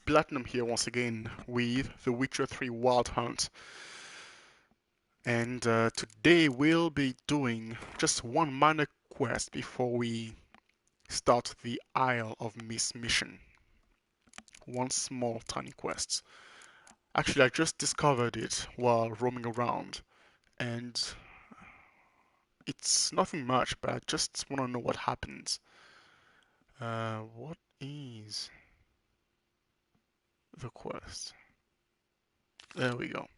Platinum here once again with The Witcher 3 Wild Hunt. And today we'll be doing just one minor quest before we start the Isle of Mist mission. One small tiny quest. Actually, I just discovered it while roaming around, and it's nothing much, but I just want to know what happens. What is the quest? There we go.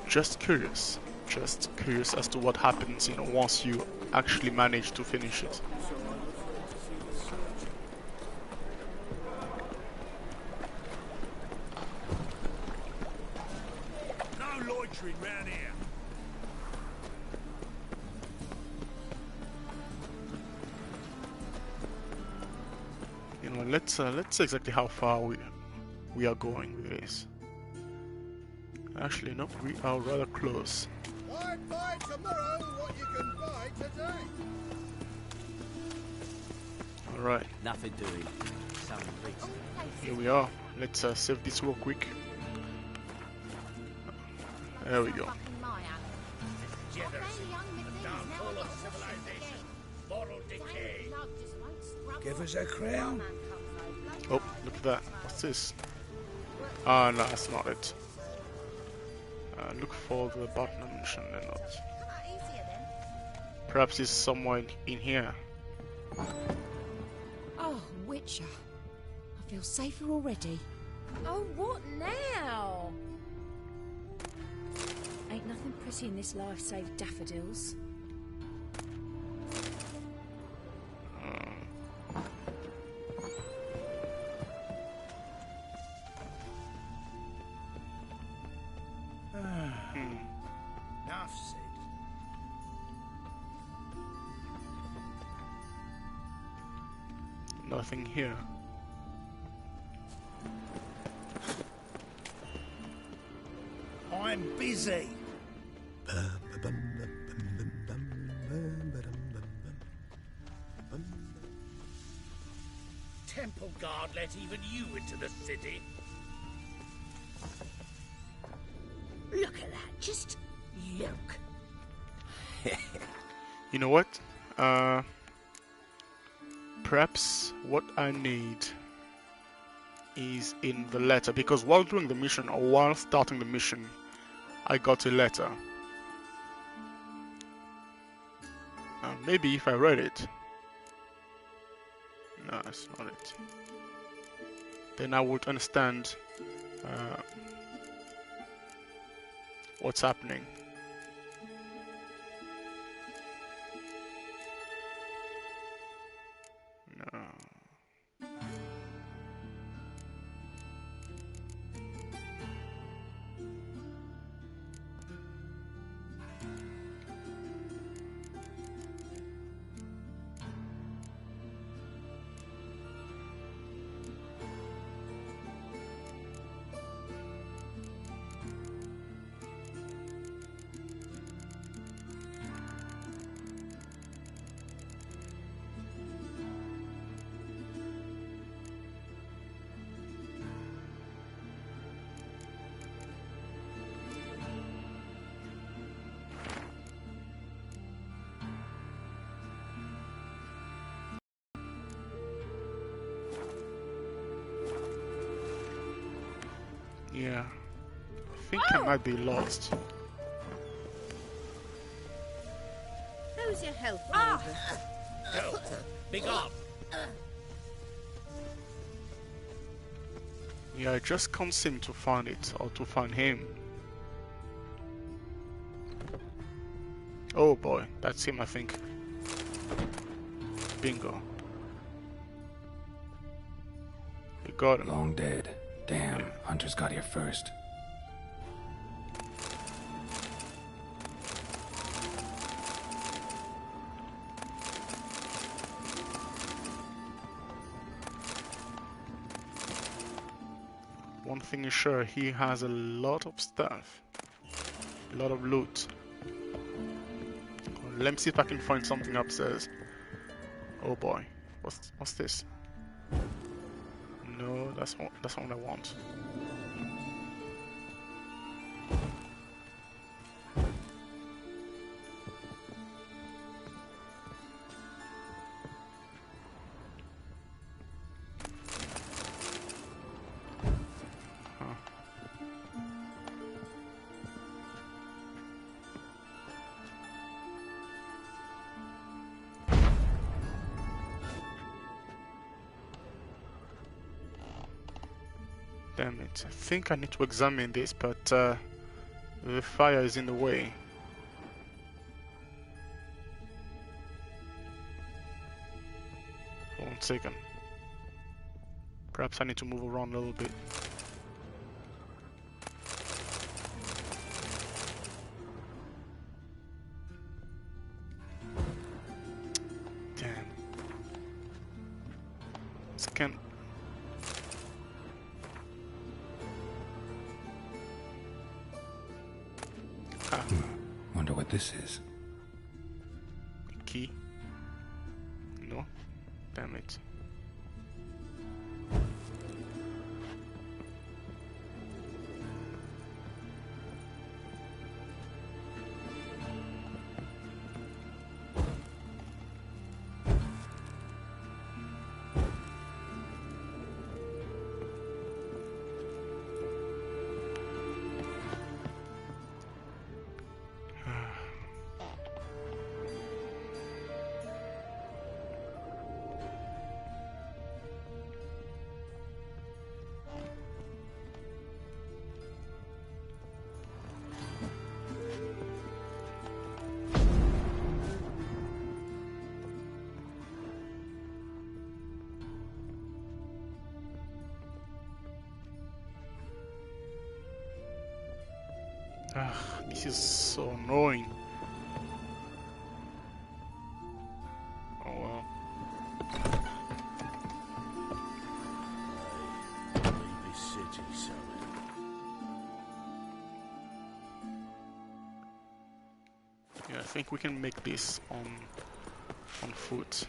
Just curious as to what happens, once you actually manage to finish it. No loitering round here. Let's see exactly how far we are going with this. Actually, no, we are rather close. Buy tomorrow what you can buy today. All right. Nothing doing. Here we are. Let's save this real quick. There we go. Give us a crown. Oh, look at that. What's this? Ah, no, that's not it. Look for the button I mentioned and not. Perhaps it's somewhere in here. Oh, Witcher. I feel safer already. Oh, what now? Ain't nothing pretty in this life save daffodils. Enough said. Nothing here. I'm busy. Temple guard let even you into the city. Look at that, just look. You know what? Perhaps what I need is in the letter, because while doing the mission or while starting the mission, I got a letter. Maybe if I read it. No, that's not it. Then I would understand what's happening. No. Yeah, I think I might be lost. How's your health, Help. Big up. Yeah, I just can't seem to find it or to find him. Oh boy, that's him, I think. Bingo. You got him. Long dead. Damn, Hunters got here first. One thing is sure, he has a lot of stuff. A lot of loot. Let me see if I can find something upstairs. Oh boy. What's this? That's what I want. Damn it. I think I need to examine this, but the fire is in the way. Hold on a second. Perhaps I need to move around a little bit. Damn. Second. Wonder what this is. Key? No? Damn it. This is so annoying. Oh well. Leave this city, Sully. Yeah, I think we can make this on foot.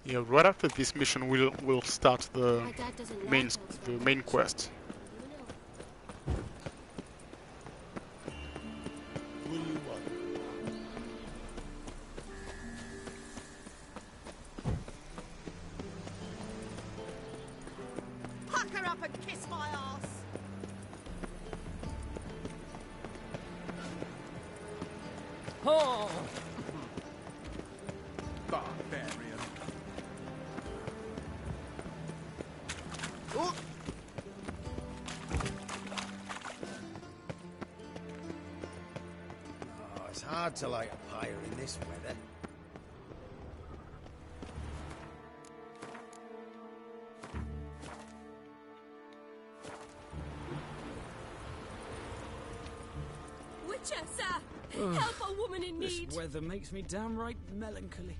Yeah, right after this mission, we'll start the My dad doesn't like us very main much. quest. What do you want? Pack her up and kiss my ass. Oh! Barbarian. Oh, it's hard to light a fire in this weather. Witcher, sir! Help a woman in need! This weather makes me downright melancholy.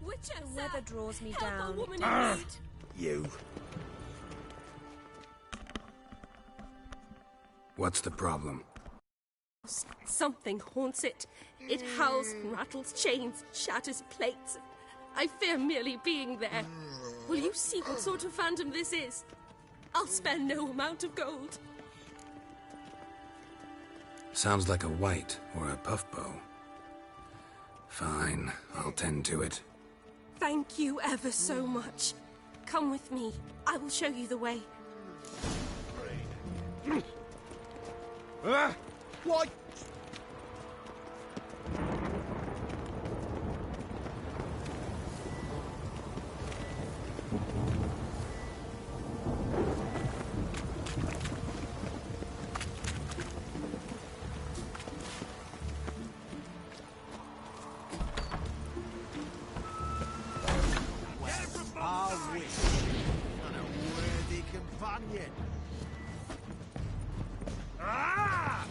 Witcher, The sir! weather draws me Help down. a woman in need! You. What's the problem? Something haunts it. It howls, rattles chains, shatters plates. I fear merely being there. Will you see what sort of phantom this is? I'll spare no amount of gold. Sounds like a white or a puff bow. Fine, I'll tend to it. Thank you ever so much. Come with me. I will show you the way. Why? I wish. And a worthy companion. Ah!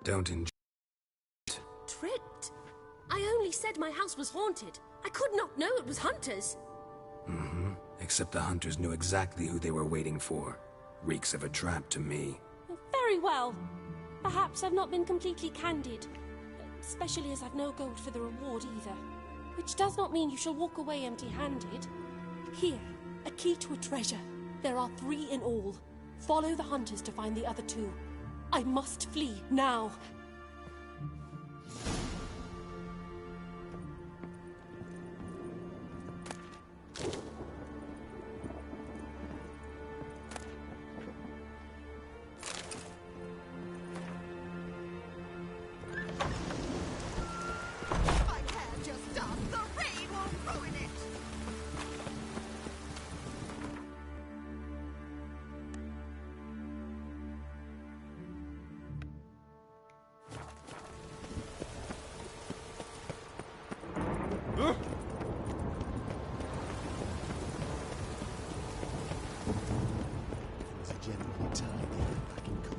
Don't enjoy it. said my house was haunted. I could not know it was hunters. Mm-hmm. Except the hunters knew exactly who they were waiting for. Reeks of a trap to me. Very well. Perhaps I've not been completely candid. Especially as I've no gold for the reward either. Which does not mean you shall walk away empty-handed. Here, a key to a treasure. There are 3 in all. Follow the hunters to find the other 2. I must flee now. My hair just done. The rain will ruin it. Was a generally tidy back in cover.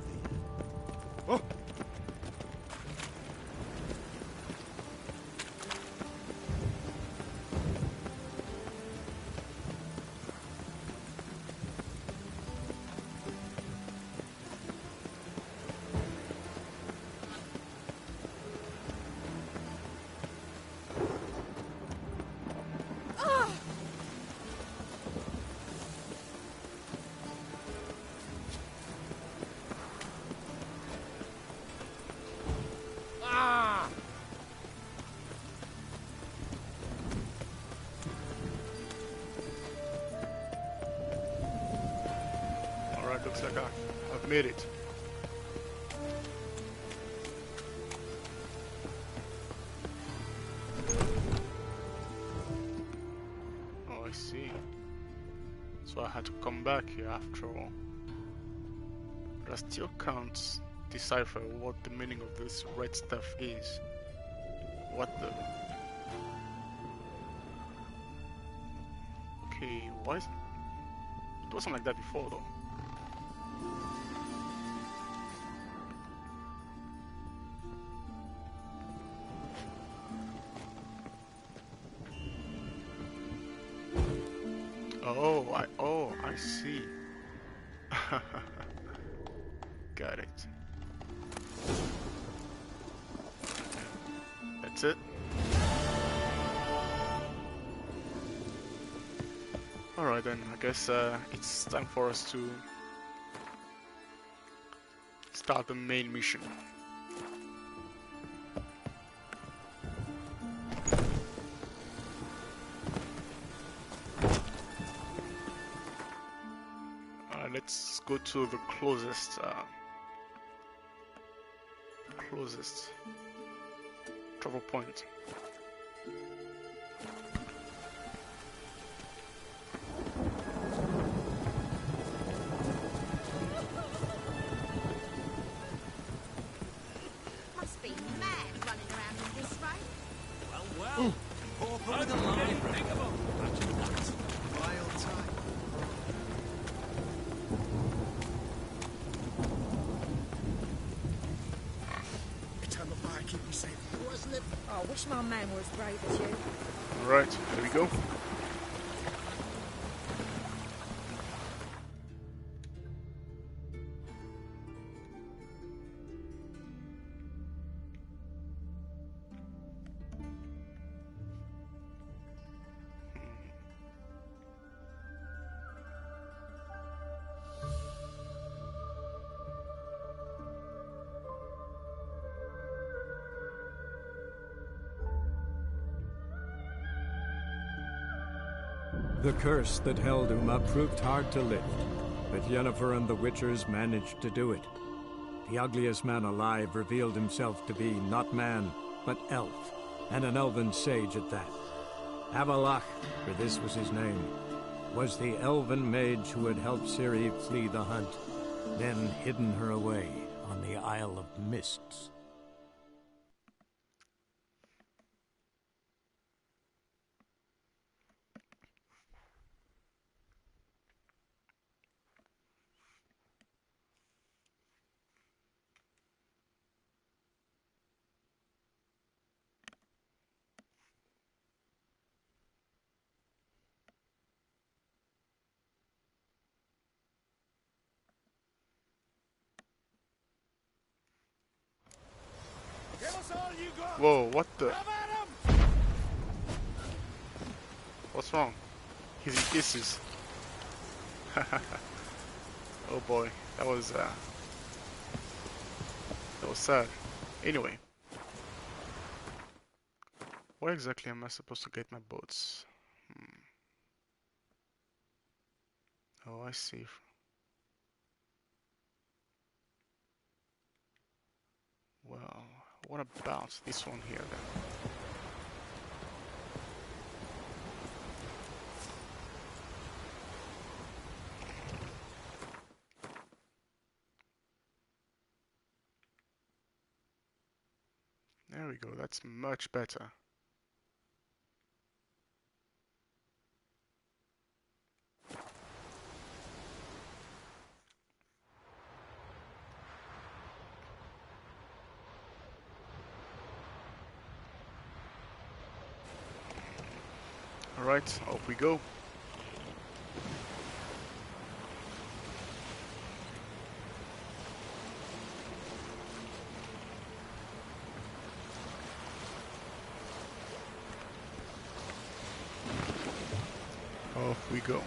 Alright, looks like I've made it. Oh, I see. So I had to come back here after all. But I still can't decipher what the meaning of this red stuff is. What the... Okay, why is... It wasn't like that before though. Oh, I see. Got it. That's it. Alright then, I guess it's time for us to start the main mission. Let's go to the closest travel point. Must be mad running around in this rain. Well. Pour over the line. Think of 'em. Imagine that. Wild time. Turn the fire, keep me safe. Wasn't it? Oh, I wish my man were as brave as you. Alright, here we go. The curse that held Uma proved hard to lift, but Yennefer and the Witchers managed to do it. The ugliest man alive revealed himself to be not man, but elf, and an elven sage at that. Avallac'h, for this was his name, was the elven mage who had helped Ciri flee the hunt, then hidden her away on the Isle of Mists. Whoa, what the? What's wrong? He's in pieces. Oh boy, that was sad. Anyway, where exactly am I supposed to get my boats? Oh, I see. Well, what about this one here then? There we go, that's much better. Alright, off we go. Off we go.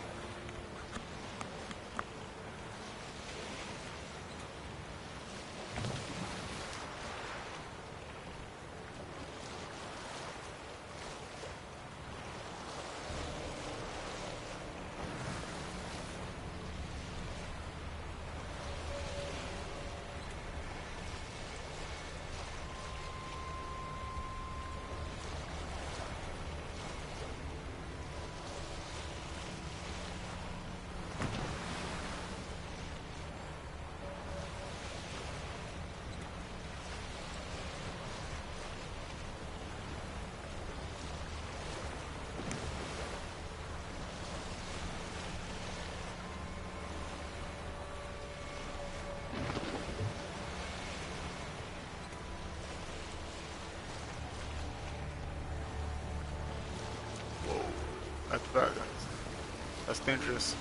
That's dangerous.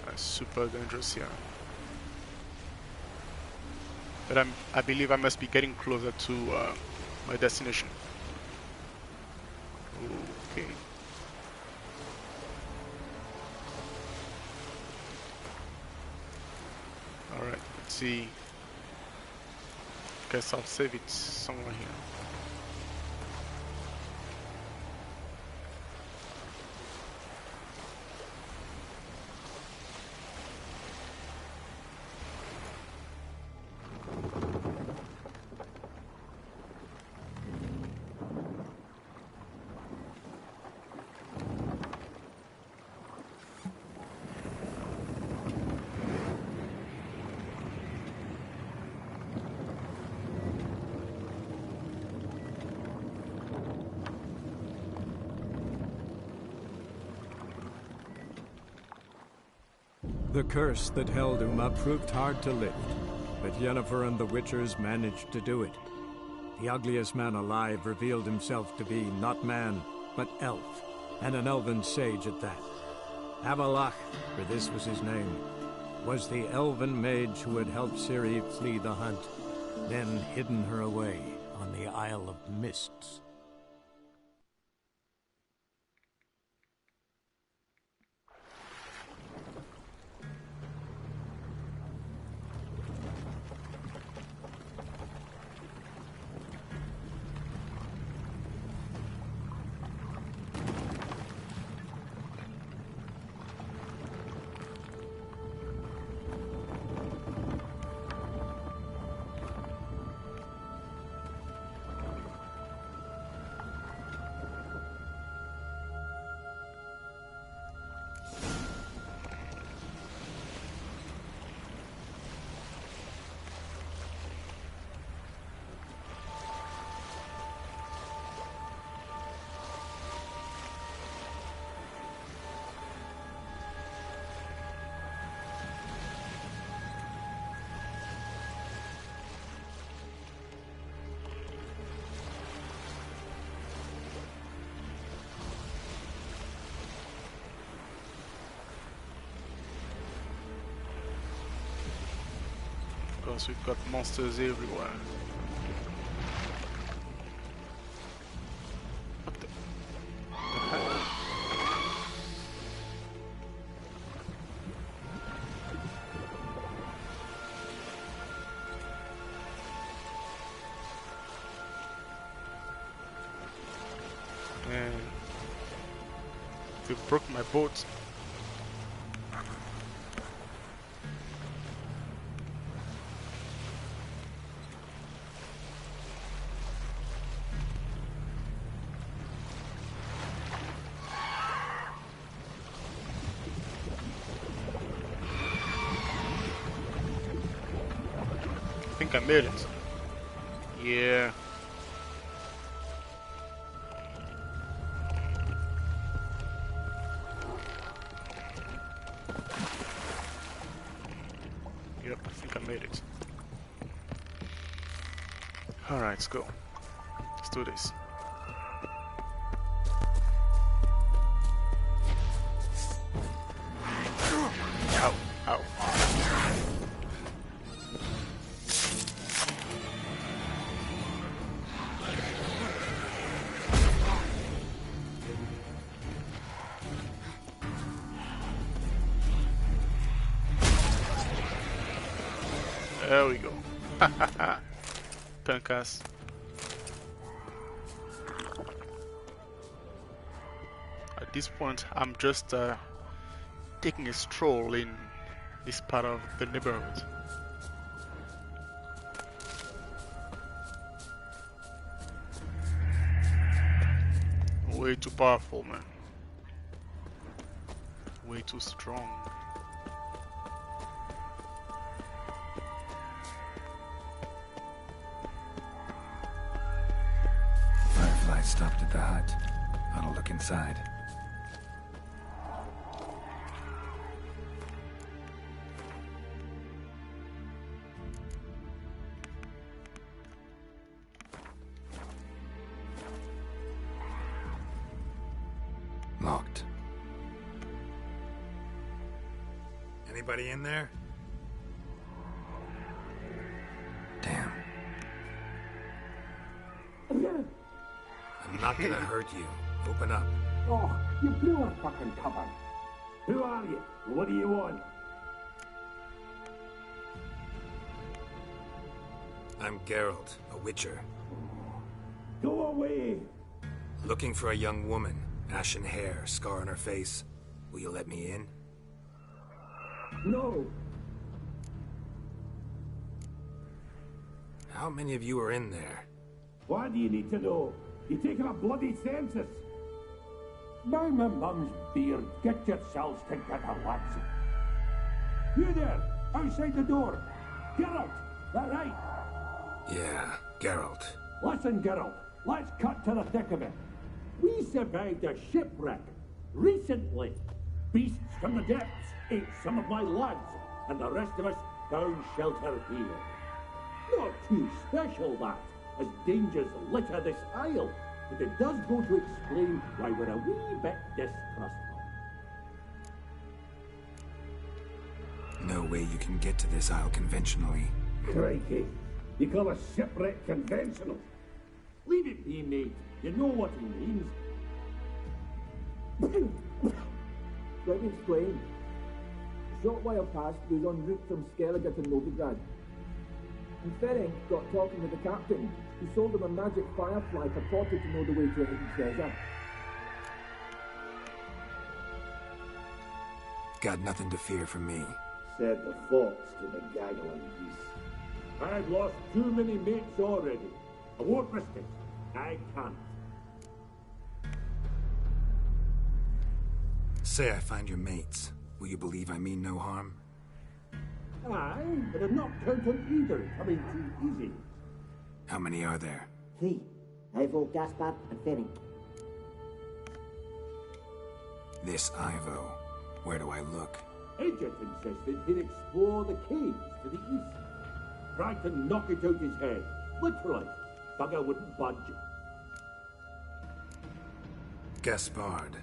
That's super dangerous here. But I believe I must be getting closer to my destination. Okay. Alright, let's see. Guess I'll save it somewhere here. The curse that held Uma proved hard to lift, but Yennefer and the Witchers managed to do it. The ugliest man alive revealed himself to be not man, but elf, and an elven sage at that. Avallac'h, for this was his name, was the elven mage who had helped Ciri flee the hunt, then hidden her away on the Isle of Mists. Because we've got monsters everywhere. They broke my boat. I think I made it. Yeah. Yep, I think I made it. Alright, let's go. Let's do this. Ow, ow. There we go. Pencast. At this point, I'm just taking a stroll in this part of the neighborhood. Way too powerful, man. Way too strong. Firefly stopped at the hut. I'll look inside. Locked. Anybody in there? Damn. I'm not gonna hurt you. Open up. Oh, you blew a fucking cover. Who are you? What do you want? I'm Geralt, a witcher. Go away! Looking for a young woman. Ashen hair, scar on her face. Will you let me in? No! How many of you are in there? Why do you need to know? You taking a bloody census? By my mum's beard, get yourselves together, lads. You there, outside the door. Geralt, that right? Yeah, Geralt. Listen, Geralt, let's cut to the thick of it. We survived a shipwreck recently. Beasts from the depths ate some of my lads, and the rest of us found shelter here. Not too special, that, as dangers litter this isle, but it does go to explain why we're a wee bit distrustful. No way you can get to this isle conventionally. Crikey, you call a shipwreck conventional? Leave it be, mate. You know what he means. Let me explain. A short while past, we was en route from Skellige to Novigrad. And Ferenc got talking with the captain, who sold him a magic firefly purported to know the way to a hidden treasure. Got nothing to fear from me. Said the fox to the gaggling geese. I've lost too many mates already. I won't risk it. I can't. Say I find your mates. Will you believe I mean no harm? Aye, but I'd not count on either coming too easy. How many are there? 3. Ivo, Gaspard, and Ferenc. This Ivo. Where do I look? Agent insisted he'd explore the caves to the east. Tried to knock it out his head. Literally. Bugger wouldn't budge. Gaspard.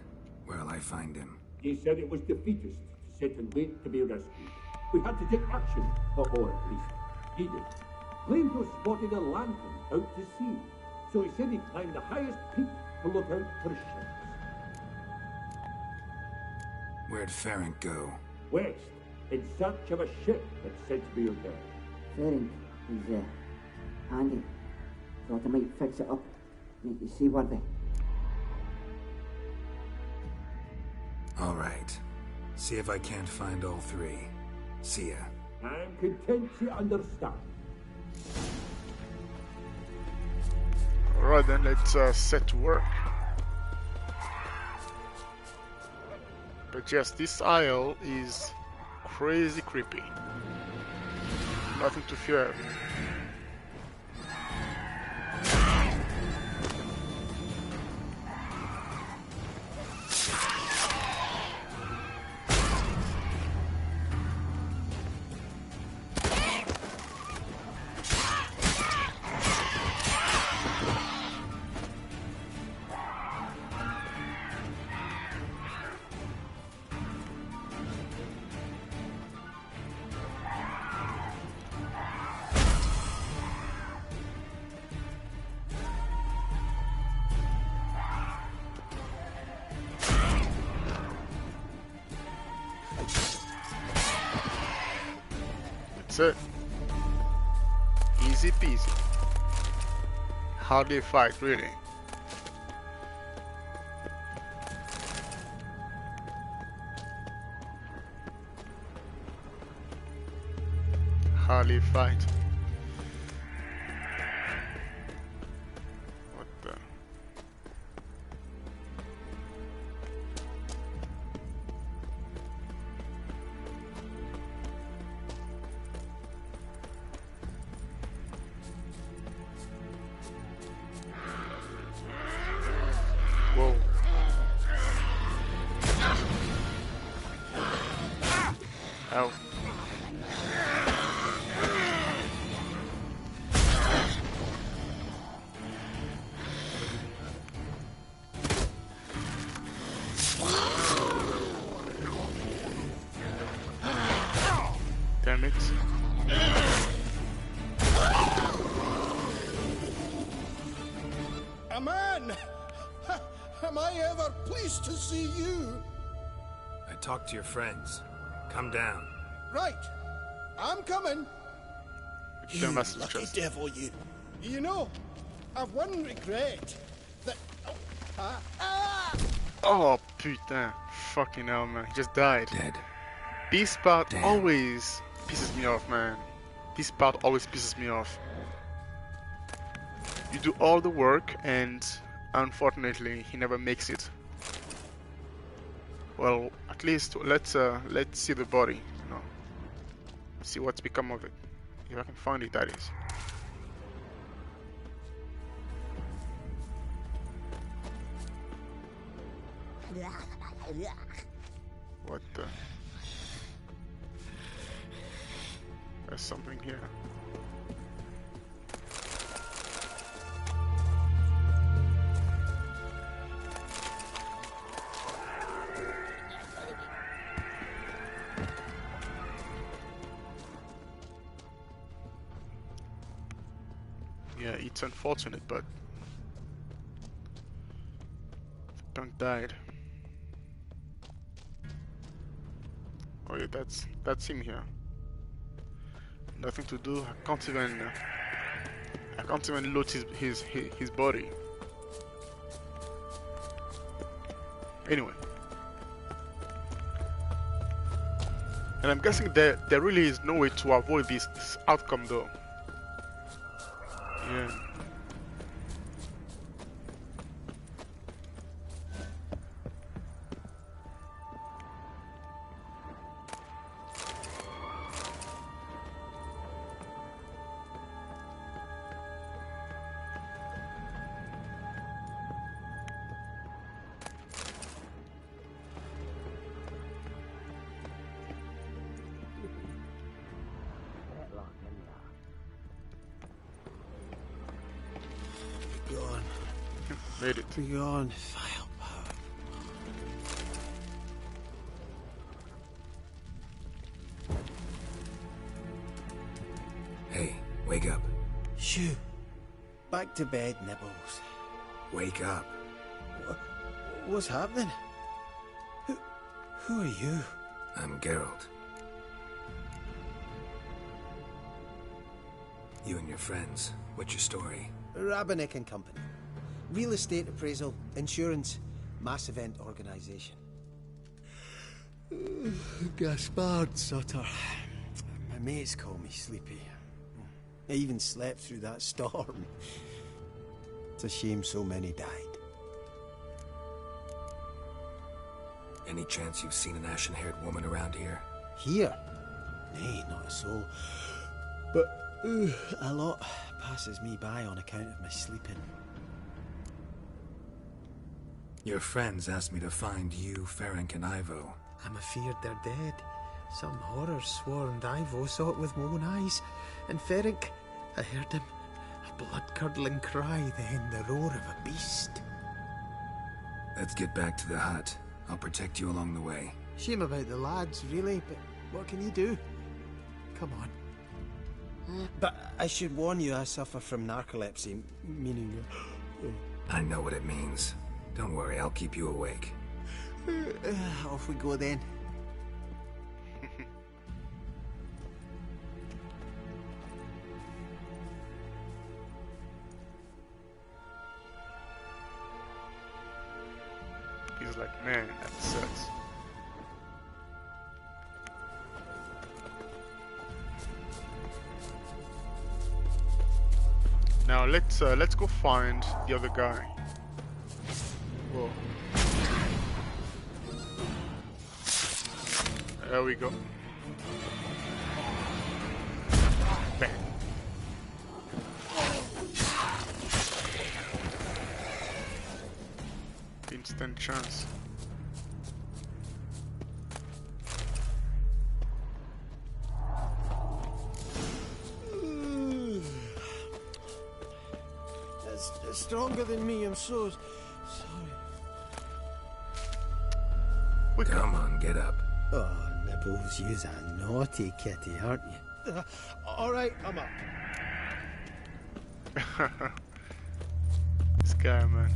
Where'll I find him? He said it was defeatist to sit and wait to be rescued. We had to take action, or at least he did. Claimed to have spotted a lantern out to sea, so he said he climbed the highest peak to look out for ships. Where'd Ferenc go? West, in search of a ship that's said to be out there. Ferenc is handy. Thought I might fix it up, make you seaworthy. All right. See if I can't find all three. See ya. I'm content to understand. Alright then, let's set to work. But yes, this isle is crazy creepy. Nothing to fear. That's it. Easy peasy. Hardly a fight, really. Hardly a fight. What the? Whoa. Ow. Damn it. A man! Am I ever pleased to see you? I talked to your friends. Come down. Right. I'm coming. You lucky devil, you. You know, I've one regret. That... Oh, putain. Fucking hell, man. He just died. Dead. This part Damn. always pisses me off, man. This part always pisses me off. You do all the work and unfortunately he never makes it. Well, at least let's see the body, you know. See what's become of it. If I can find it, that is. What the? There's something here. Yeah, it's unfortunate, but the punk died. Oh yeah, that's him here. Nothing to do. I can't even loot his body. Anyway, and I'm guessing there really is no way to avoid this outcome though. Yeah. Gone. Made it. Beyond firepower. Hey, wake up. Shoo. Back to bed, Nibbles. Wake up. What's happening? Who are you? I'm Geralt. You and your friends. What's your story? Rabenik and Company. Real estate appraisal, insurance, mass event organisation. Gaspard, Sutter. My mates call me Sleepy. I even slept through that storm. It's a shame so many died. Any chance you've seen an ashen-haired woman around here? Here? Nay, not a soul. But a lot passes me by on account of my sleeping. Your friends asked me to find you, Ferenc, and Ivo. I'm afeard they're dead. Some horror swarmed Ivo, saw it with my own eyes. And Ferenc, I heard him. A blood-curdling cry, then the roar of a beast. Let's get back to the hut. I'll protect you along the way. Shame about the lads, really, but what can you do? Come on. But I should warn you, I suffer from narcolepsy, meaning... I know what it means. Don't worry, I'll keep you awake. Off we go then. He's like, man, that sucks. Now let's go find the other guy. Whoa. There we go. Bang. Instant chance. That's stronger than me, I'm so sorry. Come on, get up. Oh, Nibbles, you's a naughty kitty, aren't you? Alright, I'm up. This guy, man.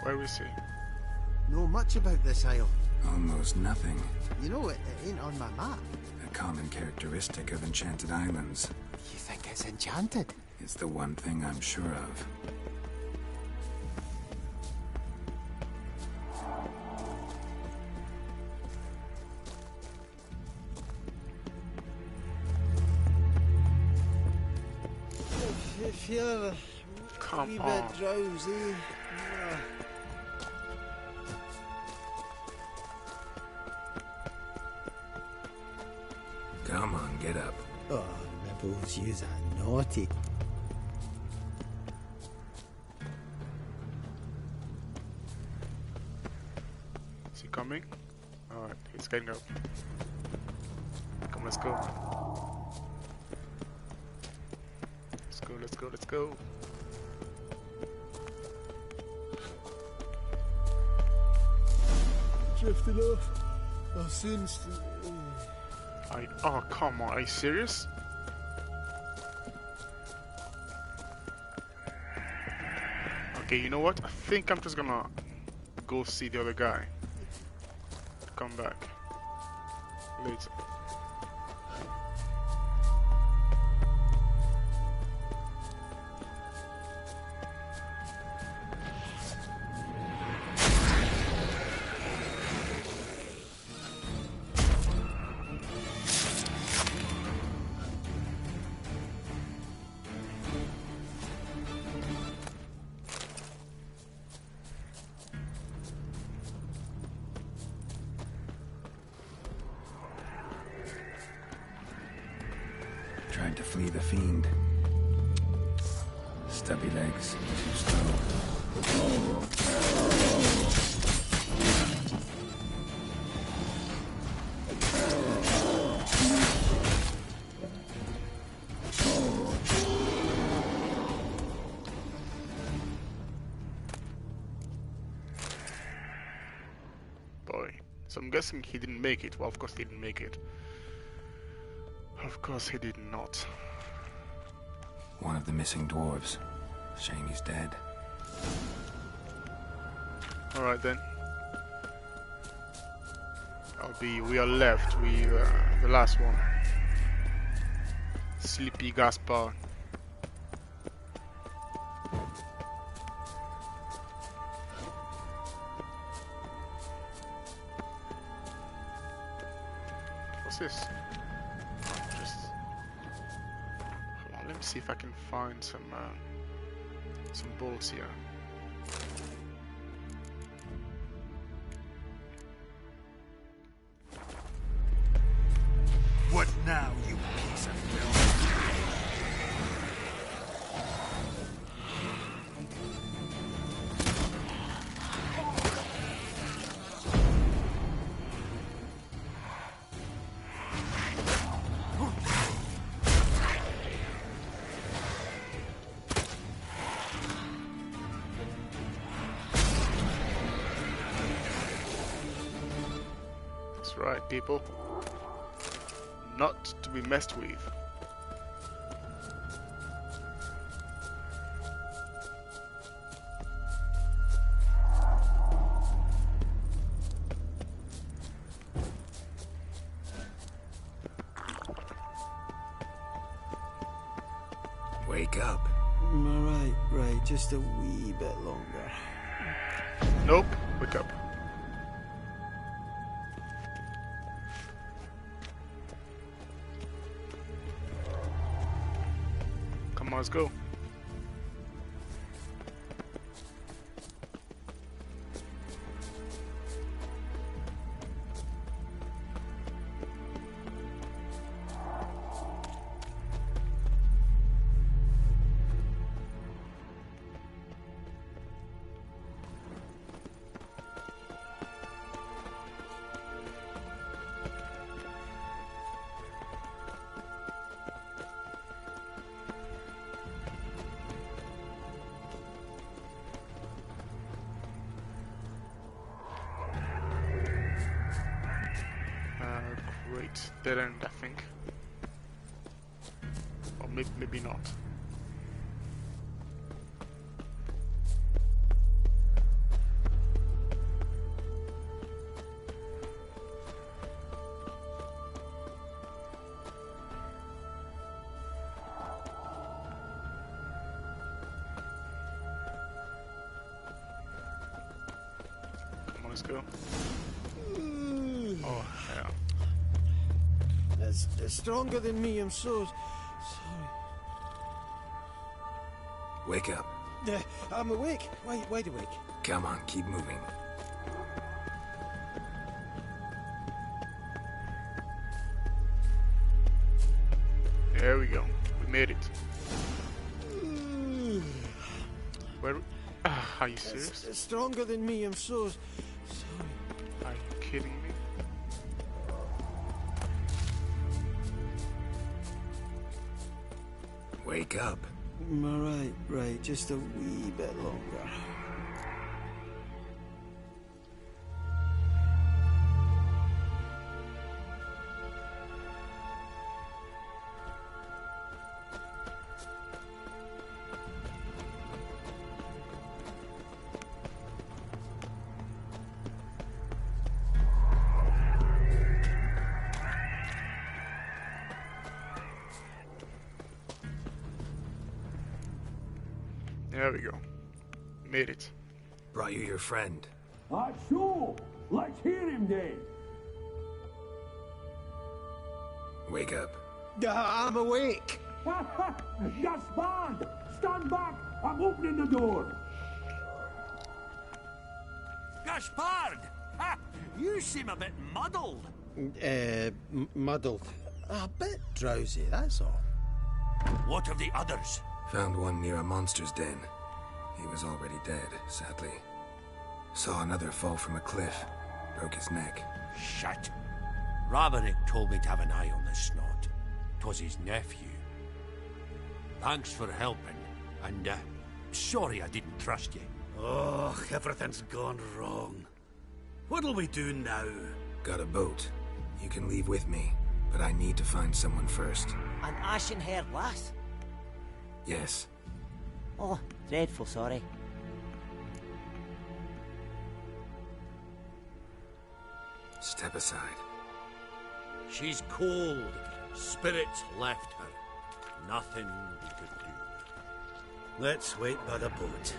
Where is he? Know much about this isle? Almost nothing. You know, it ain't on my map. A common characteristic of enchanted islands. You think it's enchanted? It's the one thing I'm sure of. I feel a wee bit drowsy. Come on, get up. Oh, Nibbles, you's a naughty. Is he coming? Alright, he's getting up. Come, let's go. Let's go, let's go, let's go. Drifted off. I'll soon... Oh, come on, are you serious? Okay, you know what? I think I'm just gonna go see the other guy. Come back later. Tried to flee the fiend. Stubby legs, too slow. Boy. So I'm guessing he didn't make it. Well, of course he didn't make it. Of course he did not. One of the missing dwarves. Shame he's dead. Alright then. We are left. The last one. Sleepy Gaspar. What's this? Just hold on, let me see if I can find some bolts here. What now, you piece of filth? That's right, people. Not to be messed with. Wake up. Right, just a wee bit longer. Nope, wake up. Come on, let's go. Great, dead end, I think. Or maybe not. Come on, let's go. Oh, yeah. It's stronger than me, I'm so sorry. Wake up. I'm awake. Wide awake. Come on, keep moving. There we go. We made it. Where? Are you serious? It's stronger than me, I'm so sorry. Are you kidding me? Wake up. Right, just a wee bit longer. There we go. Made it. Brought you your friend. Sure. Let's hear him then. Wake up. I'm awake. Gaspard! Stand back! I'm opening the door. Gaspard! Ha! You seem a bit muddled. Muddled. A bit drowsy, that's all. What of the others? Found one near a monster's den. He was already dead, sadly. Saw another fall from a cliff. Broke his neck. Shit. Raverick told me to have an eye on the snot. 'Twas his nephew. Thanks for helping, and sorry I didn't trust you. Oh, everything's gone wrong. What'll we do now? Got a boat. You can leave with me, but I need to find someone first. An ashen-haired lass? Yes. Oh, dreadful sorry. Step aside. She's cold. Spirits left her. nothing we could do. Let's wait by the boat.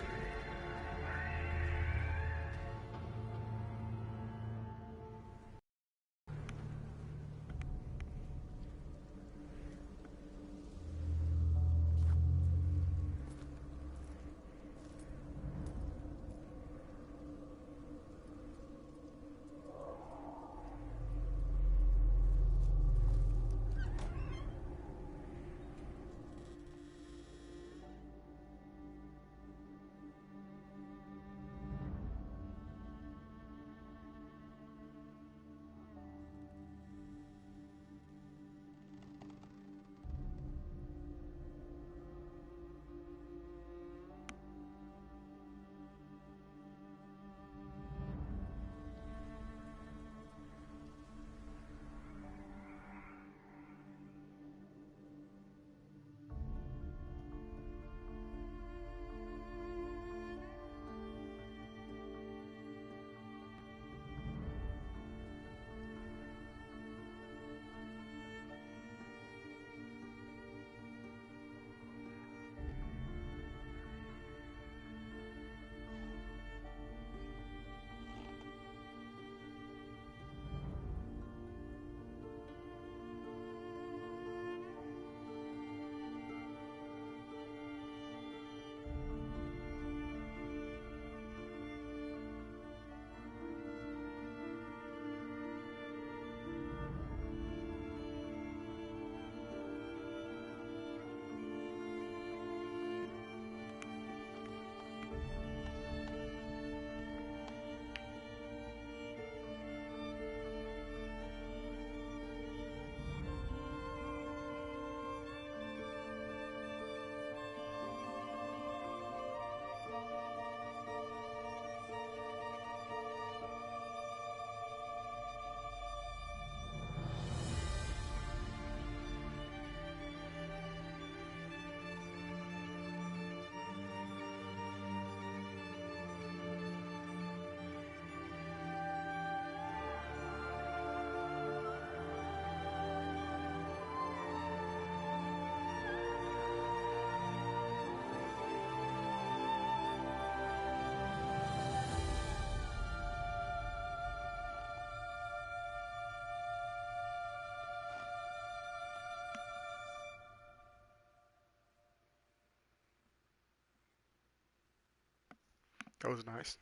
That was nice.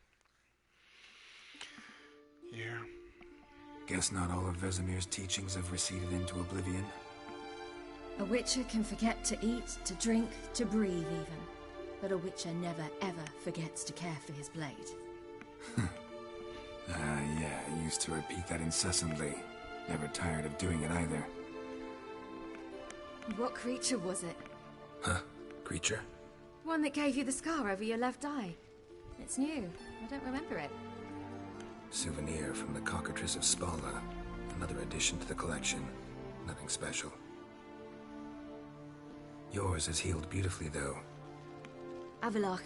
Yeah. Guess not all of Vesemir's teachings have receded into oblivion. A witcher can forget to eat, to drink, to breathe even. But a witcher never ever forgets to care for his blade. Yeah, I used to repeat that incessantly. Never tired of doing it either. What creature was it? Huh? Creature? One that gave you the scar over your left eye. It's new. I don't remember it. Souvenir from the Cockatrice of Spala. Another addition to the collection. Nothing special. Yours has healed beautifully, though. Avallac'h.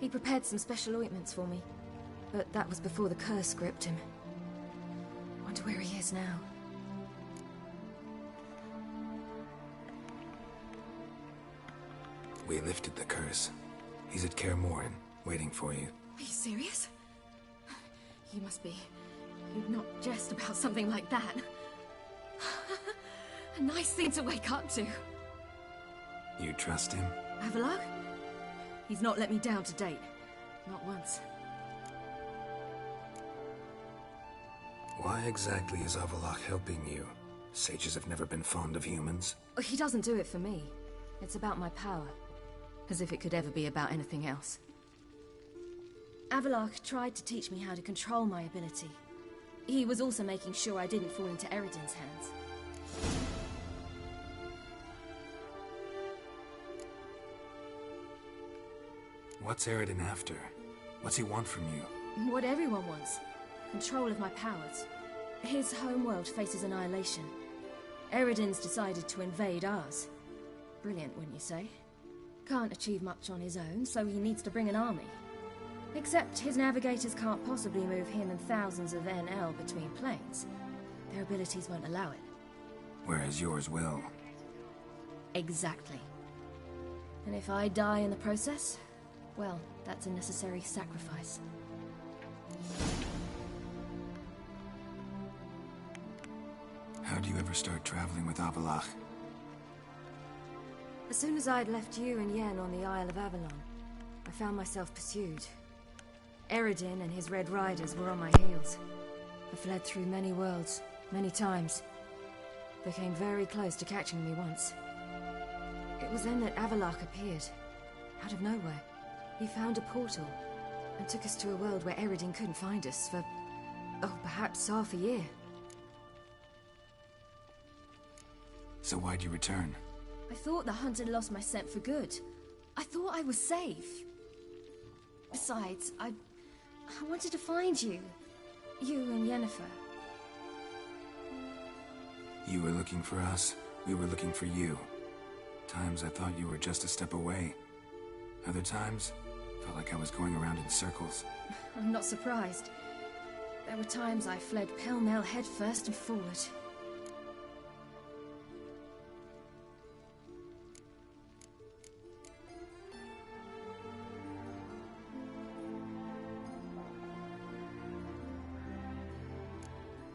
He prepared some special ointments for me. But that was before the curse gripped him. Wonder where he is now. We lifted the curse. He's at Kaer Morhen, waiting for you. Are you serious? You must be. You'd not jest about something like that. A nice thing to wake up to. You trust him? Avallac'h? He's not let me down to date. Not once. Why exactly is Avallac'h helping you? Sages have never been fond of humans. He doesn't do it for me. It's about my power. As if it could ever be about anything else. Avallac'h tried to teach me how to control my ability. He was also making sure I didn't fall into Eredin's hands. What's Eredin after? What's he want from you? What everyone wants. Control of my powers. His homeworld faces annihilation. Eredin's decided to invade ours. Brilliant, wouldn't you say? Can't achieve much on his own, so he needs to bring an army. Except his navigators can't possibly move him and thousands of NL between planes. Their abilities won't allow it. Whereas yours will. Exactly. And if I die in the process, well, that's a necessary sacrifice. How'd you ever start traveling with Avallac'h? As soon as I'd left you and Yen on the Isle of Avalon, I found myself pursued. Eredin and his Red Riders were on my heels. I fled through many worlds, many times. They came very close to catching me once. It was then that Avallac'h appeared, out of nowhere. He found a portal, and took us to a world where Eredin couldn't find us for, oh, perhaps half a year. So why'd you return? I thought the hunt had lost my scent for good. I thought I was safe. Besides, I wanted to find you. You and Yennefer. You were looking for us, we were looking for you. Times I thought you were just a step away. Other times, felt like I was going around in circles. I'm not surprised. There were times I fled pell-mell headfirst and forward.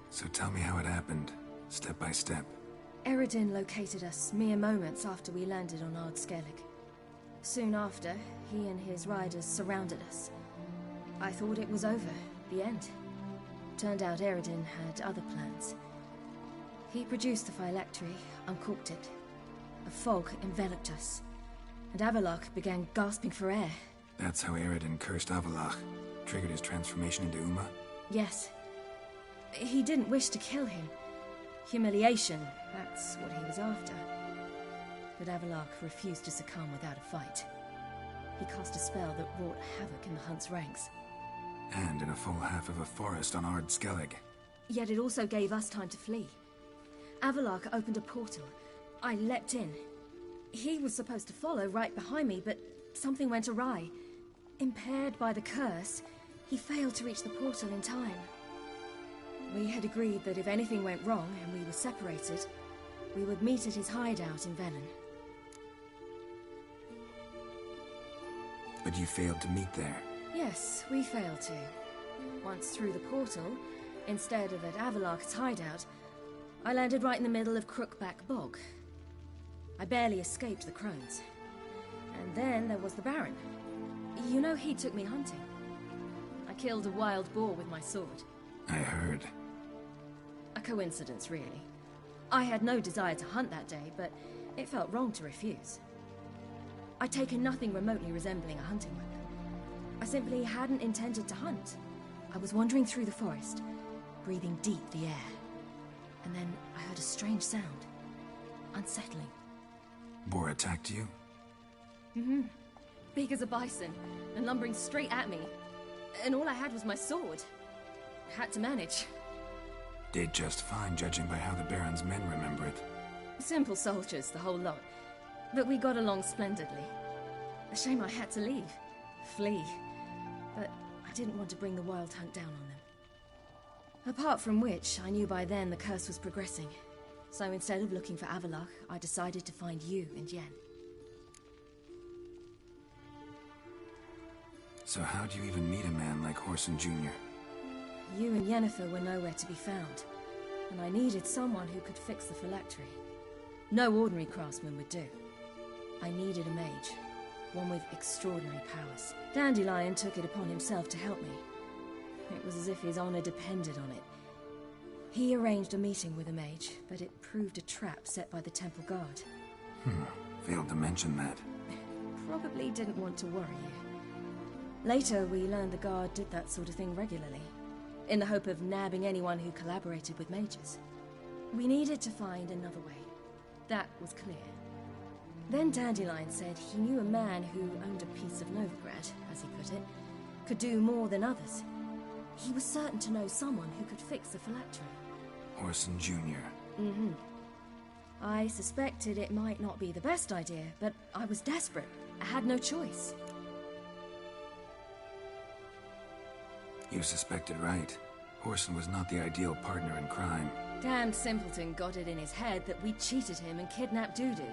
So tell me how it happened, step by step. Eredin located us mere moments after we landed on Ard Skellig. Soon after, he and his riders surrounded us. I thought it was over, the end. Turned out Eredin had other plans. He produced the phylactery, uncorked it. A fog enveloped us, and Avallac'h began gasping for air. That's how Eredin cursed Avallac'h, triggered his transformation into Uma? Yes. He didn't wish to kill him. Humiliation, that's what he was after. But Avallac'h refused to succumb without a fight. He cast a spell that wrought havoc in the hunt's ranks. And in a full half of a forest on Ard Skellig. Yet it also gave us time to flee. Avallac'h opened a portal. I leapt in. He was supposed to follow right behind me, but something went awry. Impaired by the curse, he failed to reach the portal in time. We had agreed that if anything went wrong and we were separated, we would meet at his hideout in Velen. But you failed to meet there. Yes, we failed to. Once through the portal, instead of at Avallac'h's hideout, I landed right in the middle of Crookback Bog. I barely escaped the crones. And then there was the Baron. You know, he took me hunting. I killed a wild boar with my sword. I heard. A coincidence, really. I had no desire to hunt that day, but it felt wrong to refuse. I'd taken nothing remotely resembling a hunting weapon. I simply hadn't intended to hunt. I was wandering through the forest, breathing deep the air. And then I heard a strange sound. Unsettling. Boar attacked you? Mm-hmm. Big as a bison, and lumbering straight at me. And all I had was my sword. Had to manage. Did just fine, judging by how the Baron's men remember it. Simple soldiers, the whole lot. But we got along splendidly. A shame I had to leave. Flee. But I didn't want to bring the wild hunt down on them. Apart from which, I knew by then the curse was progressing. So instead of looking for Avallac'h, I decided to find you and Yen. So how'd you even meet a man like Whoreson Jr.? You and Yennefer were nowhere to be found, and I needed someone who could fix the phylactery. No ordinary craftsman would do. I needed a mage, one with extraordinary powers. Dandelion took it upon himself to help me. It was as if his honor depended on it. He arranged a meeting with a mage, but it proved a trap set by the Temple Guard. Failed to mention that. Probably didn't want to worry you. Later, we learned the Guard did that sort of thing regularly, in the hope of nabbing anyone who collaborated with mages. We needed to find another way. That was clear. Then Dandelion said he knew a man who owned a piece of Novigrad, as he put it, could do more than others. He was certain to know someone who could fix the phylactery. Whoreson Jr. Mm-hmm. I suspected it might not be the best idea, but I was desperate. I had no choice. You suspected right. Whoreson was not the ideal partner in crime. Damned simpleton got it in his head that we cheated him and kidnapped Dudu.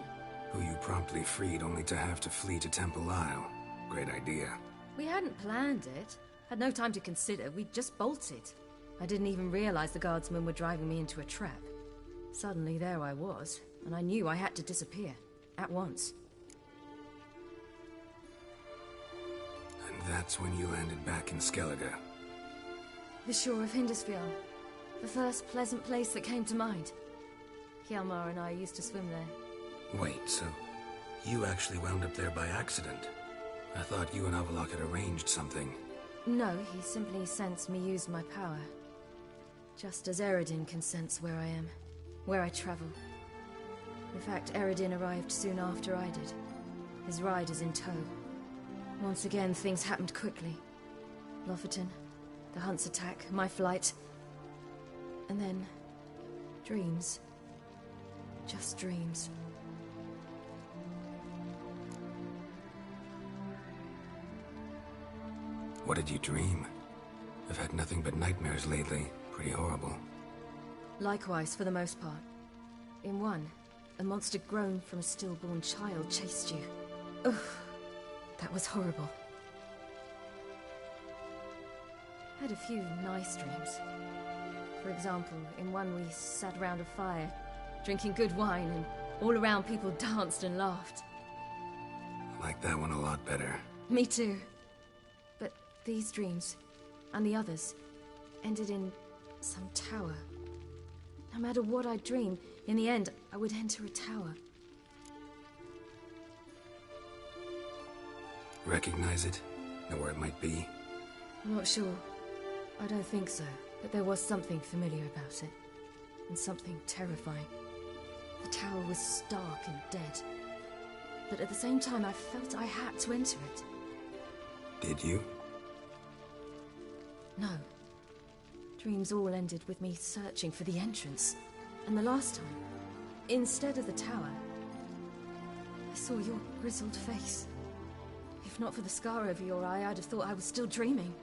who you promptly freed only to have to flee to Temple Isle. Great idea. We hadn't planned it. Had no time to consider. We just bolted. I didn't even realize the guardsmen were driving me into a trap. Suddenly there I was, and I knew I had to disappear. At once. And that's when you landed back in Skellige. The shore of Hindisfjord. The first pleasant place that came to mind. Hjalmar and I used to swim there. Wait, so you actually wound up there by accident? I thought you and Avallac'h had arranged something. No, he simply sensed me use my power. Just as Eredin can sense where I am, where I travel. In fact, Eredin arrived soon after I did. His riders in tow. Once again, things happened quickly. Lofoten, the Hunt's attack, my flight. And then... dreams. Just dreams. What did you dream? I've had nothing but nightmares lately. Pretty horrible. Likewise, for the most part. In one, a monster grown from a stillborn child chased you. Ugh, that was horrible. Had a few nice dreams. For example, in one we sat around a fire, drinking good wine, and all around people danced and laughed. I like that one a lot better. Me too. But these dreams, and the others, ended in some tower. No matter what I dreamed, in the end, I would enter a tower. Recognize it? Know where it might be? I'm not sure. I don't think so. But there was something familiar about it. And something terrifying. The tower was stark and dead. But at the same time, I felt I had to enter it. Did you? No. Dreams all ended with me searching for the entrance. And the last time, instead of the tower, I saw your grizzled face. If not for the scar over your eye, I'd have thought I was still dreaming.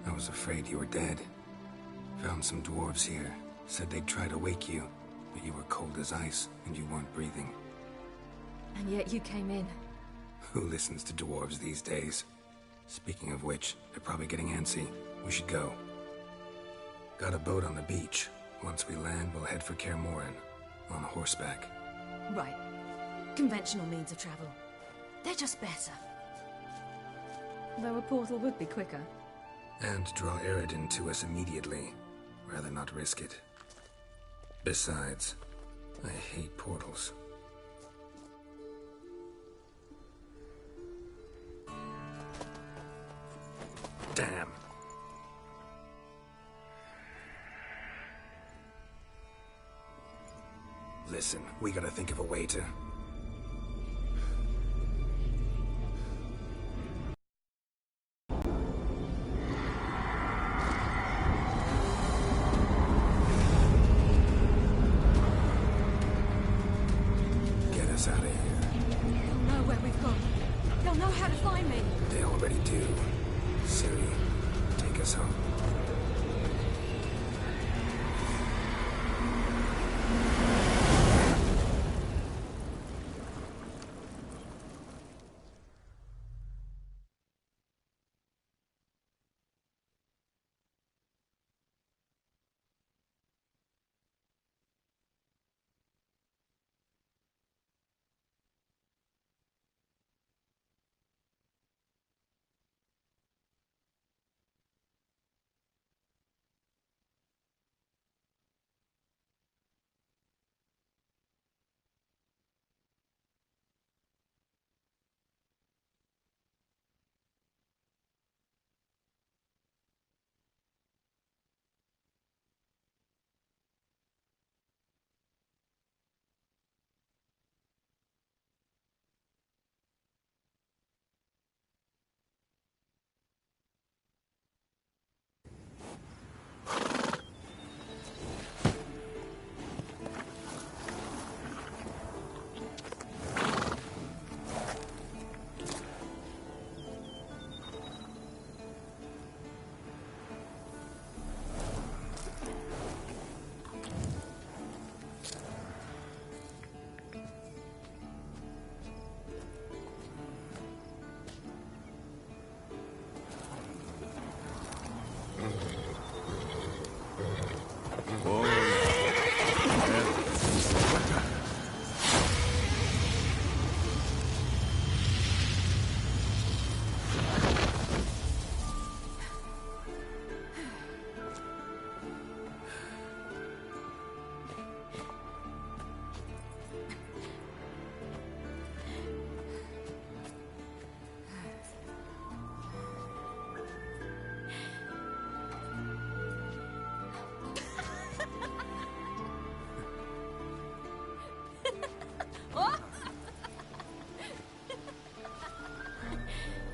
I was afraid you were dead. Found some dwarves here. Said they'd try to wake you, but you were cold as ice and you weren't breathing. And yet you came in. Who listens to dwarves these days? Speaking of which, they're probably getting antsy. We should go. Got a boat on the beach. Once we land, we'll head for Kaer Morhen. On horseback. Right. Conventional means of travel. They're just better. Though a portal would be quicker. And draw Eredin to us immediately. Rather not risk it. Besides, I hate portals. Damn. Listen, we gotta think of a way to... get us out of here. They'll know where we've gone. They'll know how to find me. They already do. Ciri, take us home.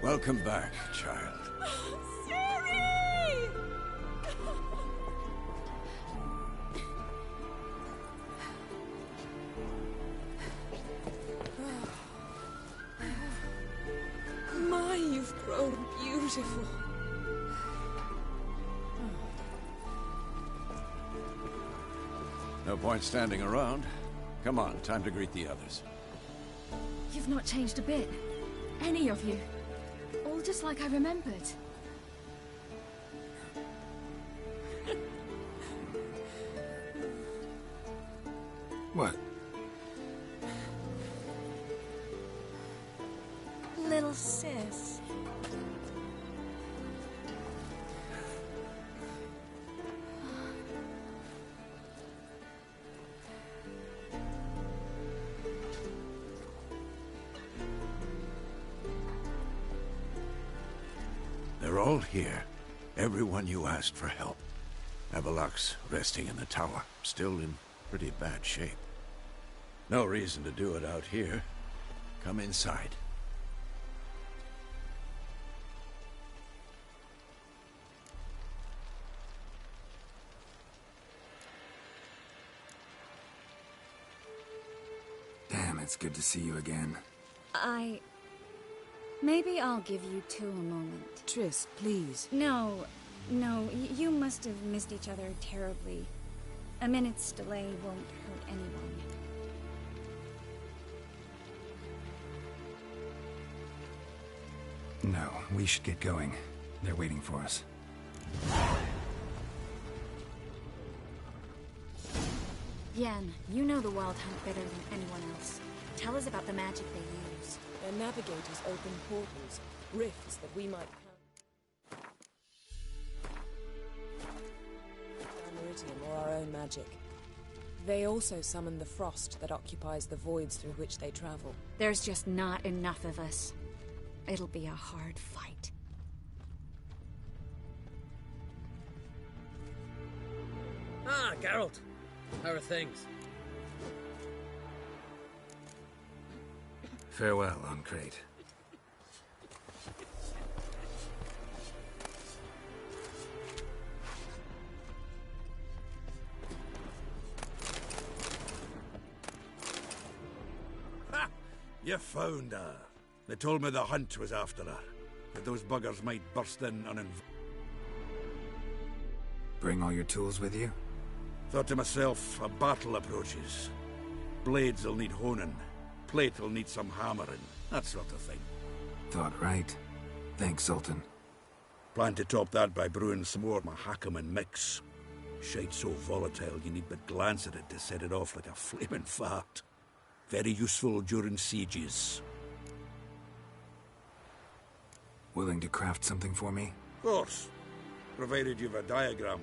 Welcome back, child. Ciri! My, you've grown beautiful. No point standing around. Come on, time to greet the others. You've not changed a bit. Any of you. All just like I remembered. What? Little sis. They're all here. Everyone you asked for help. Avallac'h's resting in the tower, still in pretty bad shape. No reason to do it out here. Come inside. Damn, it's good to see you again. Maybe I'll give you two a moment. Triss, please. No, you must have missed each other terribly. A minute's delay won't hurt anyone. No, we should get going. They're waiting for us. Yen, you know the Wild Hunt better than anyone else. Tell us about the magic they use. Their navigators open portals, rifts that we might Meridian or our own magic. They also summon the frost that occupies the voids through which they travel. There's just not enough of us. It'll be a hard fight. Ah, Geralt. How are things? Farewell, Ancrate. Ha! You found her. They told me the hunt was after her. That those buggers might burst in uninvited. Bring all your tools with you? Thought to myself, a battle approaches. Blades will need honing. Plate will need some hammering. That sort of thing. Thought right. Thanks, Zoltan. Plan to top that by brewing some more Mahakaman mix. Shite so volatile you need but glance at it to set it off like a flaming fart. Very useful during sieges. Willing to craft something for me? Of course. Provided you've a diagram.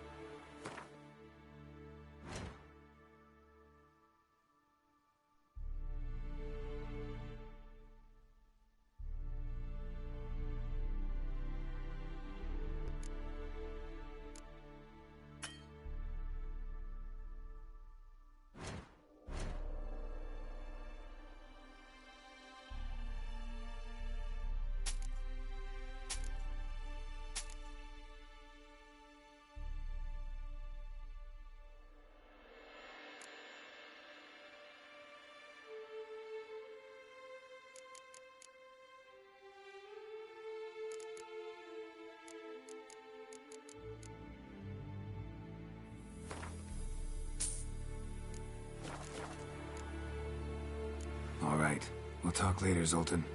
All right. We'll talk later, Zoltan.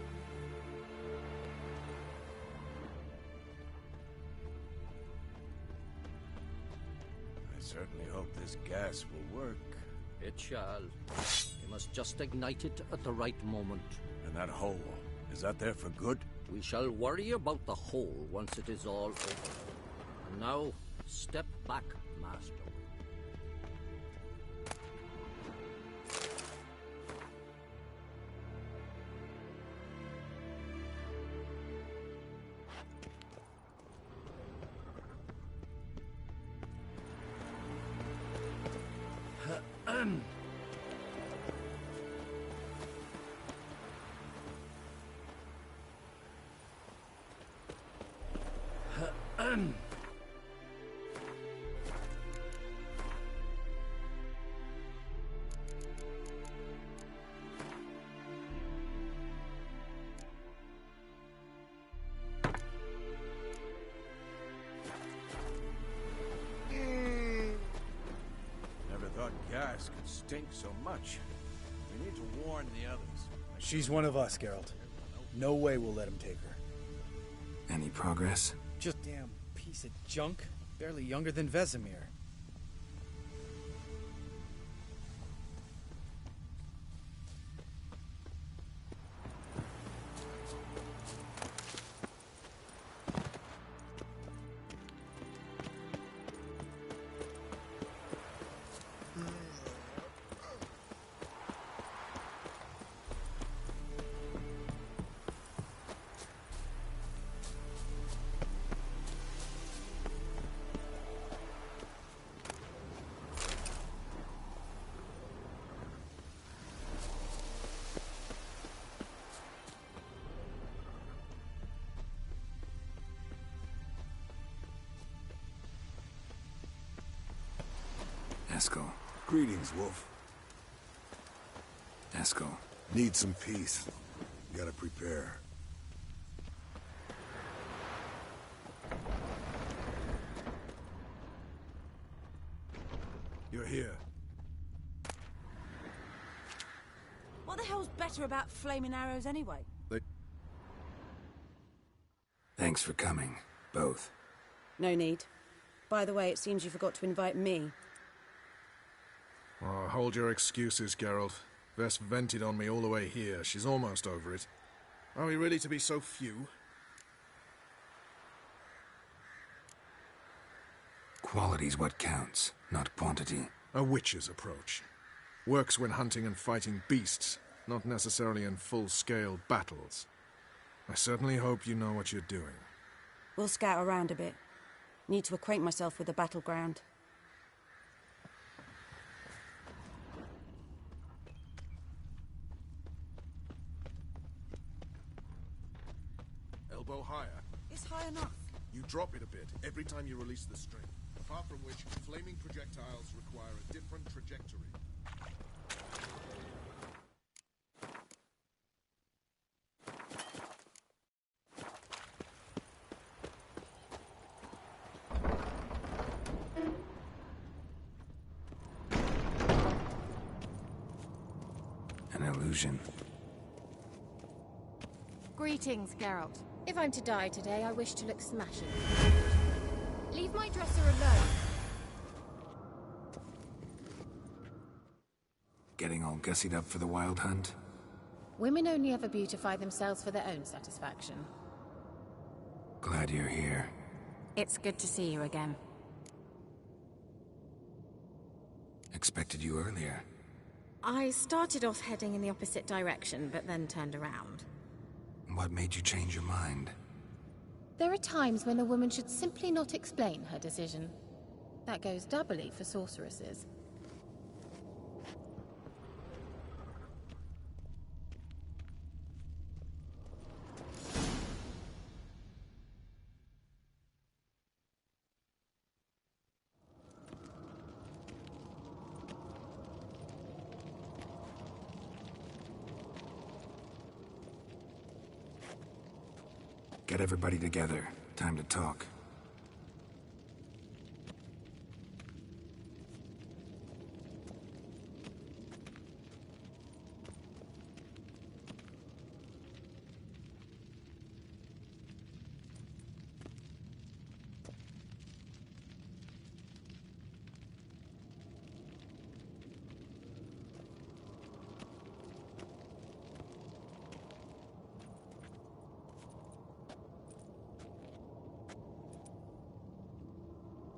I certainly hope this gas will work. It shall. We must just ignite it at the right moment. And that hole, is that there for good? We shall worry about the hole once it is all over. And now, step back, Master. grass could stink so much. We need to warn the others. She's one of us, Geralt. No way we'll let him take her. Any progress? Just damn piece of junk. Barely younger than Vesemir. Eskel. Greetings, Wolf. Eskel. Need some peace. Gotta prepare. You're here. What the hell's better about flaming arrows anyway? Thanks for coming, both. No need. By the way, it seems you forgot to invite me. Oh, hold your excuses, Geralt. Vess vented on me all the way here. She's almost over it. Are we really to be so few? Quality's what counts, not quantity. A witch's approach. Works when hunting and fighting beasts, not necessarily in full-scale battles. I certainly hope you know what you're doing. We'll scout around a bit. Need to acquaint myself with the battleground. Elbow higher. It's high enough. You drop it a bit every time you release the string. Apart from which, flaming projectiles require a different trajectory. An illusion. Greetings, Geralt. If I'm to die today, I wish to look smashing. Leave my dresser alone. Getting all gussied up for the wild hunt? Women only ever beautify themselves for their own satisfaction. Glad you're here. It's good to see you again. Expected you earlier. I started off heading in the opposite direction, but then turned around. What made you change your mind? There are times when a woman should simply not explain her decision. That goes doubly for sorceresses. Get everybody together. Time to talk.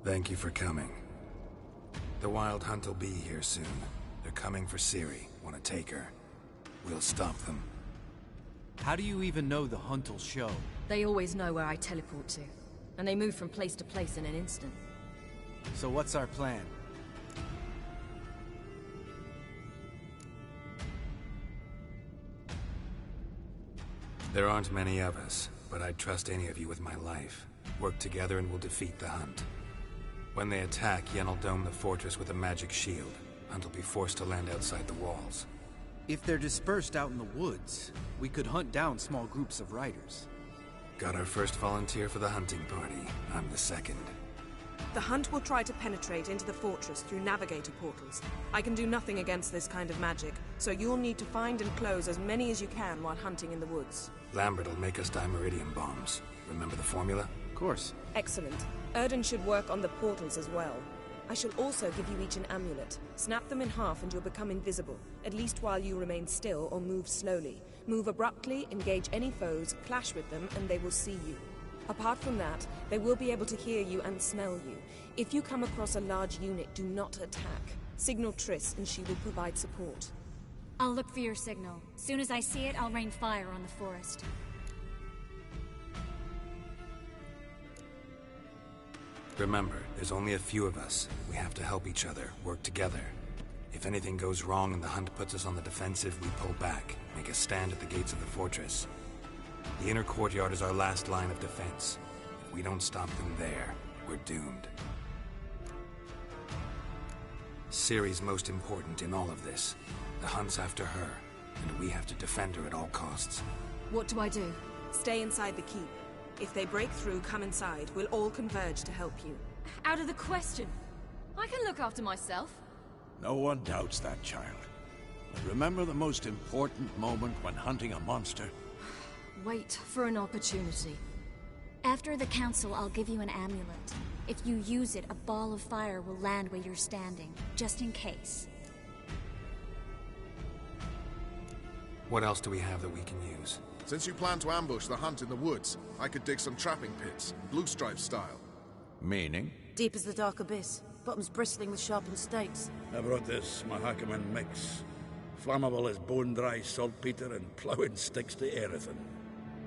Thank you for coming. The Wild Hunt will be here soon. They're coming for Ciri. Want to take her. We'll stop them. How do you even know the Hunt will show? They always know where I teleport to. And they move from place to place in an instant. So what's our plan? There aren't many of us, but I'd trust any of you with my life. Work together and we'll defeat the Hunt. When they attack, Yen will dome the fortress with a magic shield. Hunt will be forced to land outside the walls. If they're dispersed out in the woods, we could hunt down small groups of riders. Got our first volunteer for the hunting party. I'm the second. The Hunt will try to penetrate into the fortress through navigator portals. I can do nothing against this kind of magic, so you'll need to find and close as many as you can while hunting in the woods. Lambert will make us dimeridium bombs. Remember the formula? Of course. Excellent. Erden should work on the portals as well. I shall also give you each an amulet. Snap them in half and you'll become invisible, at least while you remain still or move slowly. Move abruptly, engage any foes, clash with them, and they will see you. Apart from that, they will be able to hear you and smell you. If you come across a large unit, do not attack. Signal Triss and she will provide support. I'll look for your signal. Soon as I see it, I'll rain fire on the forest. Remember, there's only a few of us. We have to help each other, work together. If anything goes wrong and the Hunt puts us on the defensive, we pull back, make a stand at the gates of the fortress. The inner courtyard is our last line of defense. If we don't stop them there, we're doomed. Ciri's most important in all of this. The Hunt's after her, and we have to defend her at all costs. What do I do? Stay inside the keep. If they break through, come inside. We'll all converge to help you. Out of the question. I can look after myself. No one doubts that, child. But remember the most important moment when hunting a monster? Wait for an opportunity. After the council, I'll give you an amulet. If you use it, a ball of fire will land where you're standing, just in case. What else do we have that we can use? Since you plan to ambush the Hunt in the woods, I could dig some trapping pits, Blue Stripe style. Meaning? Deep as the dark abyss, bottoms bristling with sharpened stakes. I brought this Mahakaman mix. Flammable as bone-dry saltpeter and ploughing sticks to Erethan.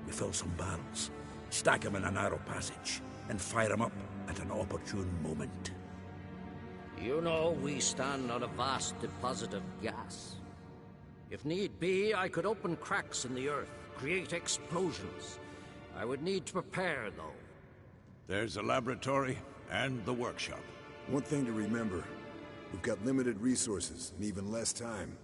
We fill some barrels, stack them in a narrow passage, and fire them up at an opportune moment. You know, we stand on a vast deposit of gas. If need be, I could open cracks in the earth, create explosions. I would need to prepare, though. There's the laboratory and the workshop. One thing to remember, we've got limited resources and even less time.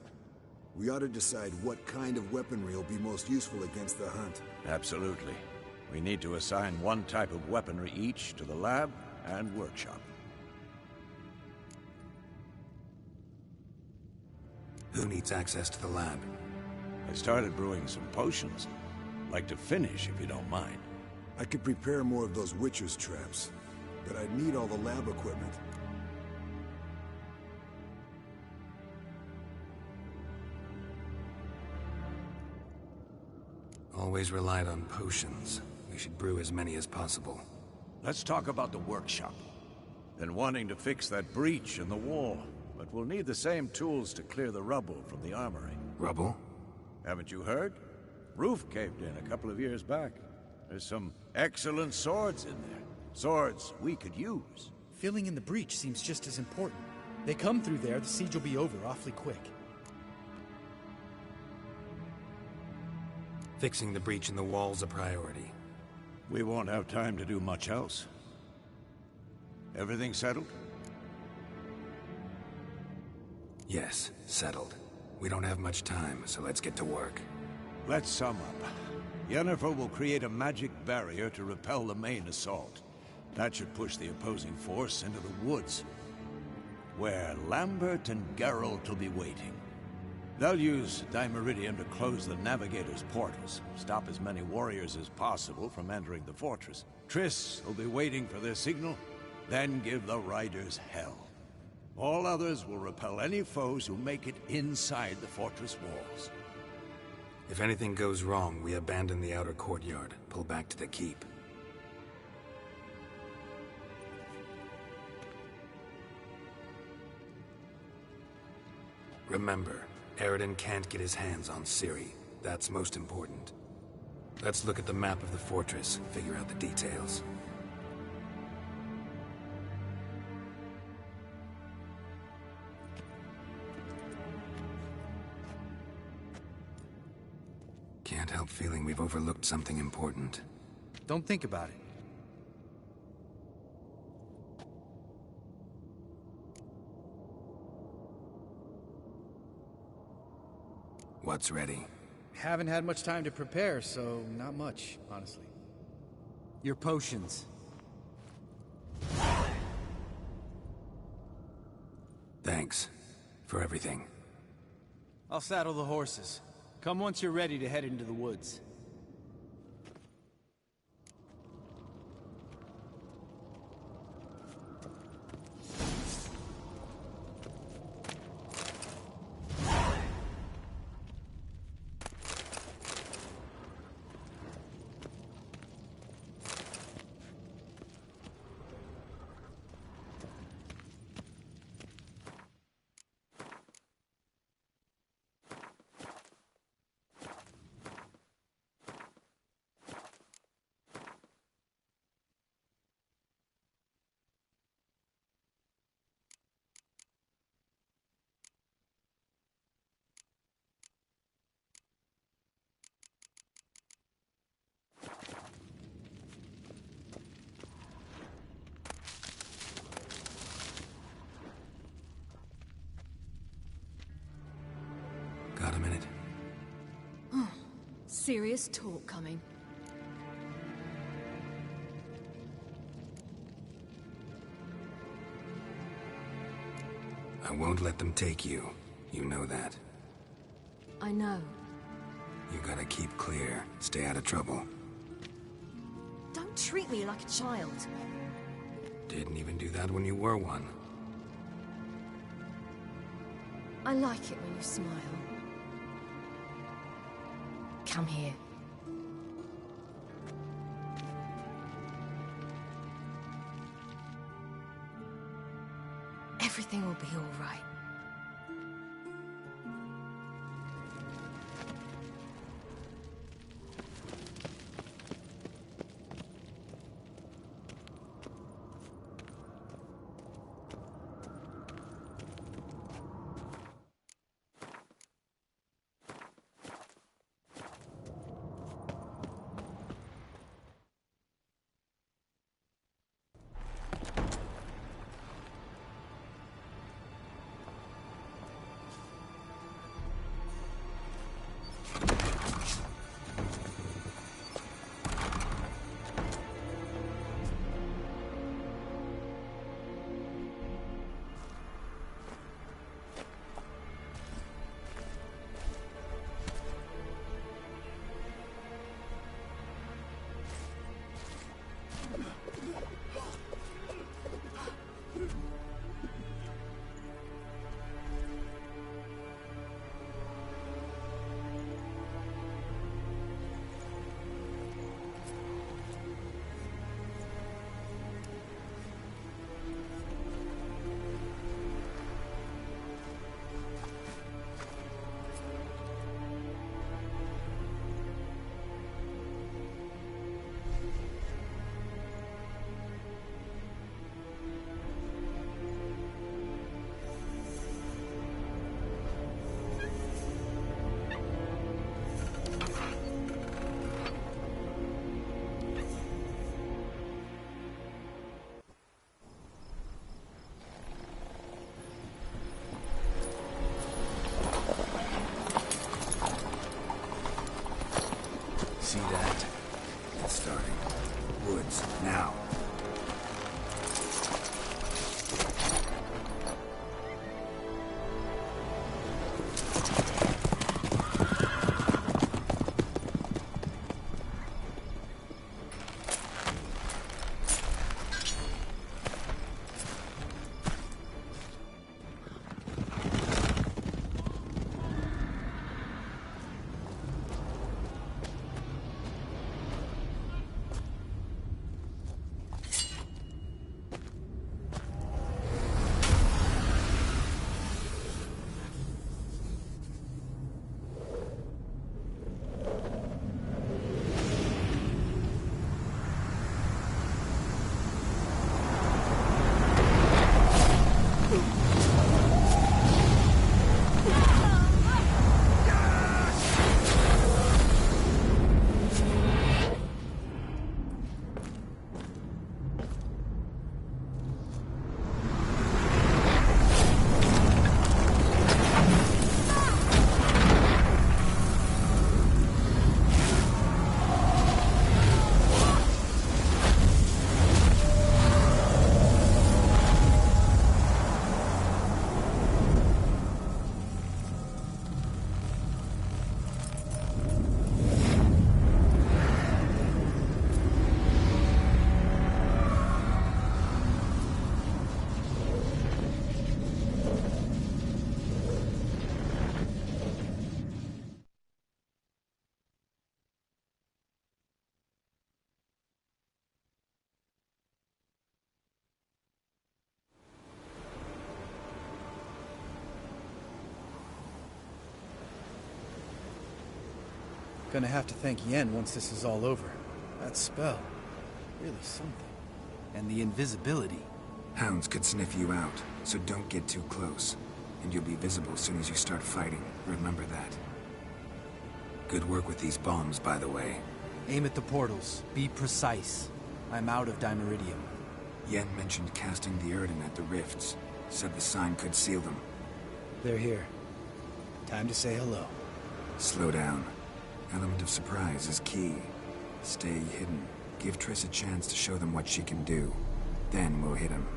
We ought to decide what kind of weaponry will be most useful against the Hunt. Absolutely. We need to assign one type of weaponry each to the lab and workshop. Who needs access to the lab? I started brewing some potions. Like to finish, if you don't mind. I could prepare more of those Witcher's traps, but I'd need all the lab equipment. Always relied on potions. We should brew as many as possible. Let's talk about the workshop. Been wanting to fix that breach in the wall, but we'll need the same tools to clear the rubble from the armory. Rubble? Haven't you heard? Roof caved in a couple of years back. There's some excellent swords in there. Swords we could use. Filling in the breach seems just as important. They come through there, the siege will be over awfully quick. Fixing the breach in the wall's a priority. We won't have time to do much else. Everything settled? Yes, settled. We don't have much time, so let's get to work. Let's sum up. Yennefer will create a magic barrier to repel the main assault. That should push the opposing force into the woods, where Lambert and Geralt will be waiting. They'll use Dimeridium to close the Navigator's portals, stop as many warriors as possible from entering the fortress. Triss will be waiting for their signal, then give the Riders hell. All others will repel any foes who make it inside the fortress walls. If anything goes wrong, we abandon the outer courtyard, pull back to the keep. Remember, Eredin can't get his hands on Ciri. That's most important. Let's look at the map of the fortress, figure out the details. Can't help feeling we've overlooked something important. Don't think about it. What's ready? Haven't had much time to prepare, so not much, honestly. Your potions. Thanks. For everything. I'll saddle the horses. Come once you're ready to head into the woods. Got a minute? Serious talk coming. I won't let them take you. You know that. I know. You gotta keep clear. Stay out of trouble. Don't treat me like a child. Didn't even do that when you were one. I like it when you smile. Come here. Everything will be all right. Gonna have to thank Yen once this is all over. That spell, really something. And the invisibility. Hounds could sniff you out, so don't get too close. And you'll be visible as soon as you start fighting. Remember that. Good work with these bombs, by the way. Aim at the portals. Be precise. I'm out of Dimeridium. Yen mentioned casting the Erden at the rifts. Said the sign could seal them. They're here. Time to say hello. Slow down. Element of surprise is key. Stay hidden. Give Triss a chance to show them what she can do. Then we'll hit him.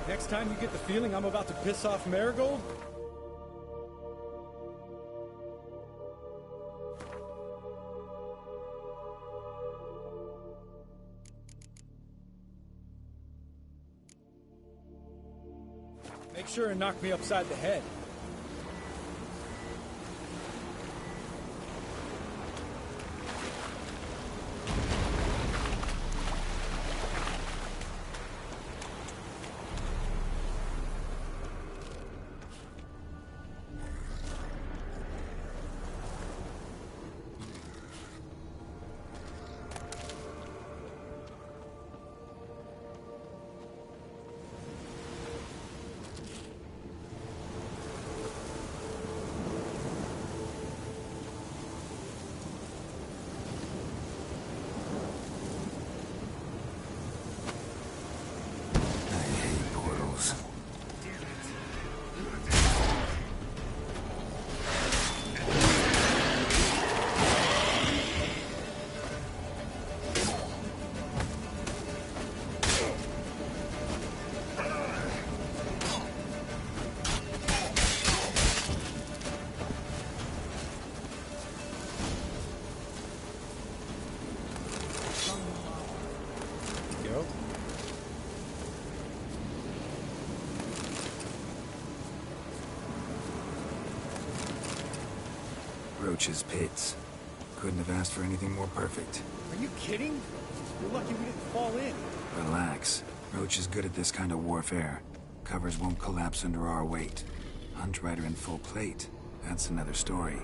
Next time you get the feeling I'm about to piss off Marigold, make sure and knock me upside the head. Roach's pits. Couldn't have asked for anything more perfect. Are you kidding? You're lucky we didn't fall in. Relax. Roach is good at this kind of warfare. Covers won't collapse under our weight. Hunt Rider in full plate. That's another story.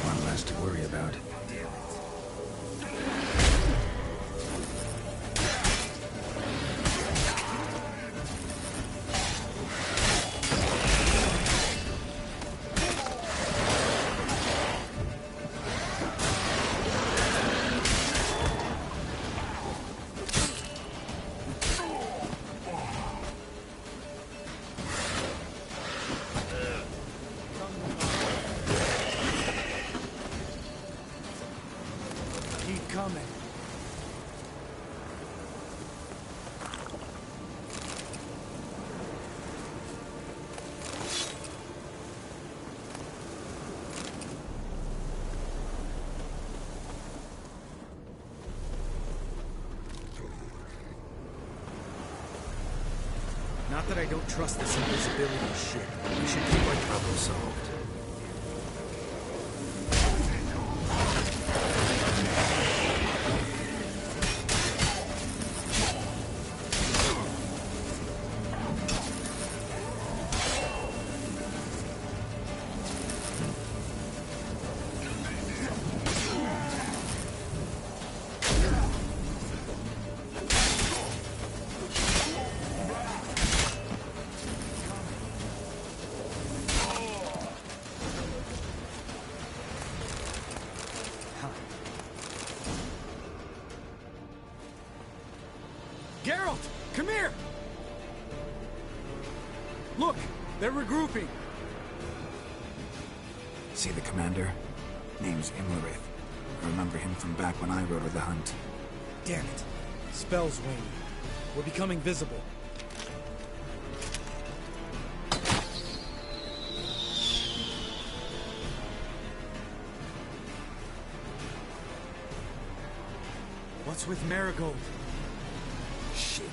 One less to worry about. Not that I don't trust this invisibility shit. We should keep our trouble solved. Geralt, come here! Look, they're regrouping. See the commander? Name's Imlerith. I remember him from back when I rode with the Hunt. Damn it. Spell's waning. We're becoming visible. What's with Marigold? Shit.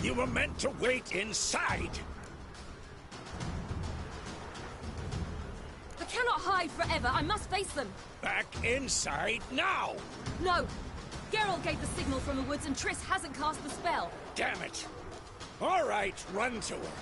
You were meant to wait inside! I cannot hide forever. I must face them. Back inside now! No! Geralt gave the signal from the woods and Triss hasn't cast the spell. Damn it! All right, run to her.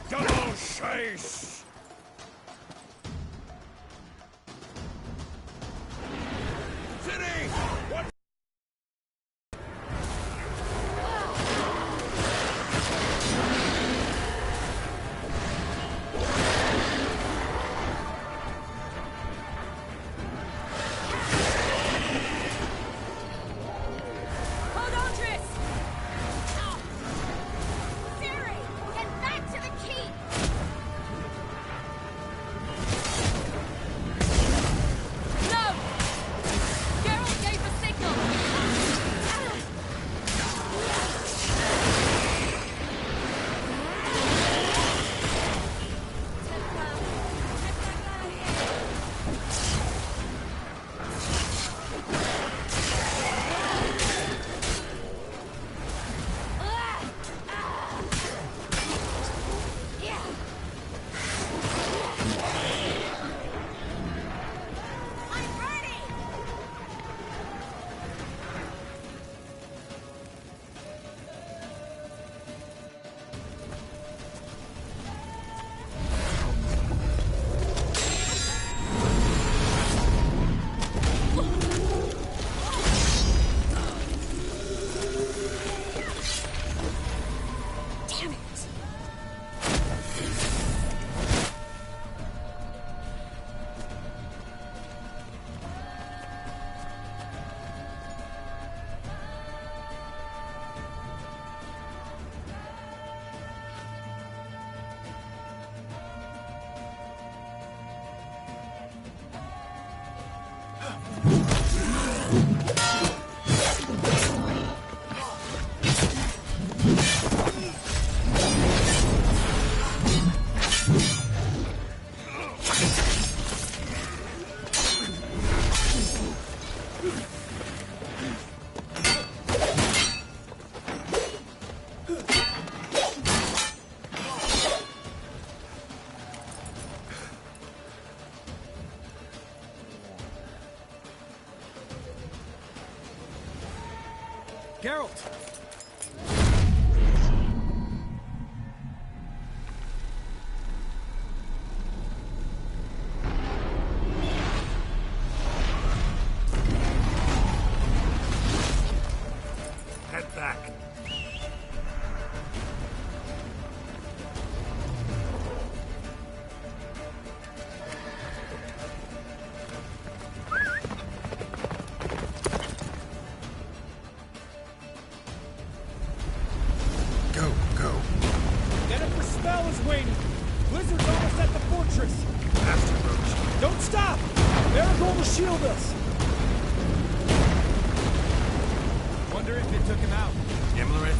Double chase! City! What? Hold on, Triss! Ciri, get back to the keep! No! Geralt gave the signal! I'm ready! Damn it! Geralt! Head back. Go, go. Jennifer's spell is waning! Blizzard's almost at the fortress! Faster, Roach. Don't stop! Marigold will shield us! Wonder if it took him out. Imlerith,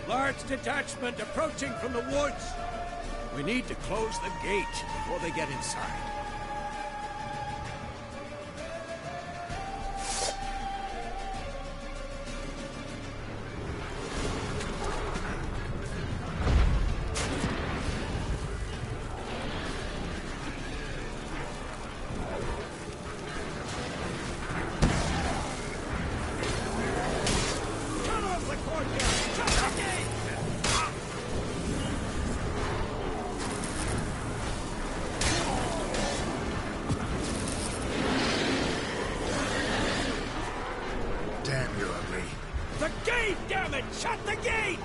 large detachment approaching from the woods. We need to close the gate before they get inside. Turn off the courtyard! Shut the gate! Damn, you're ugly. The gate, damn it! Shut the gate!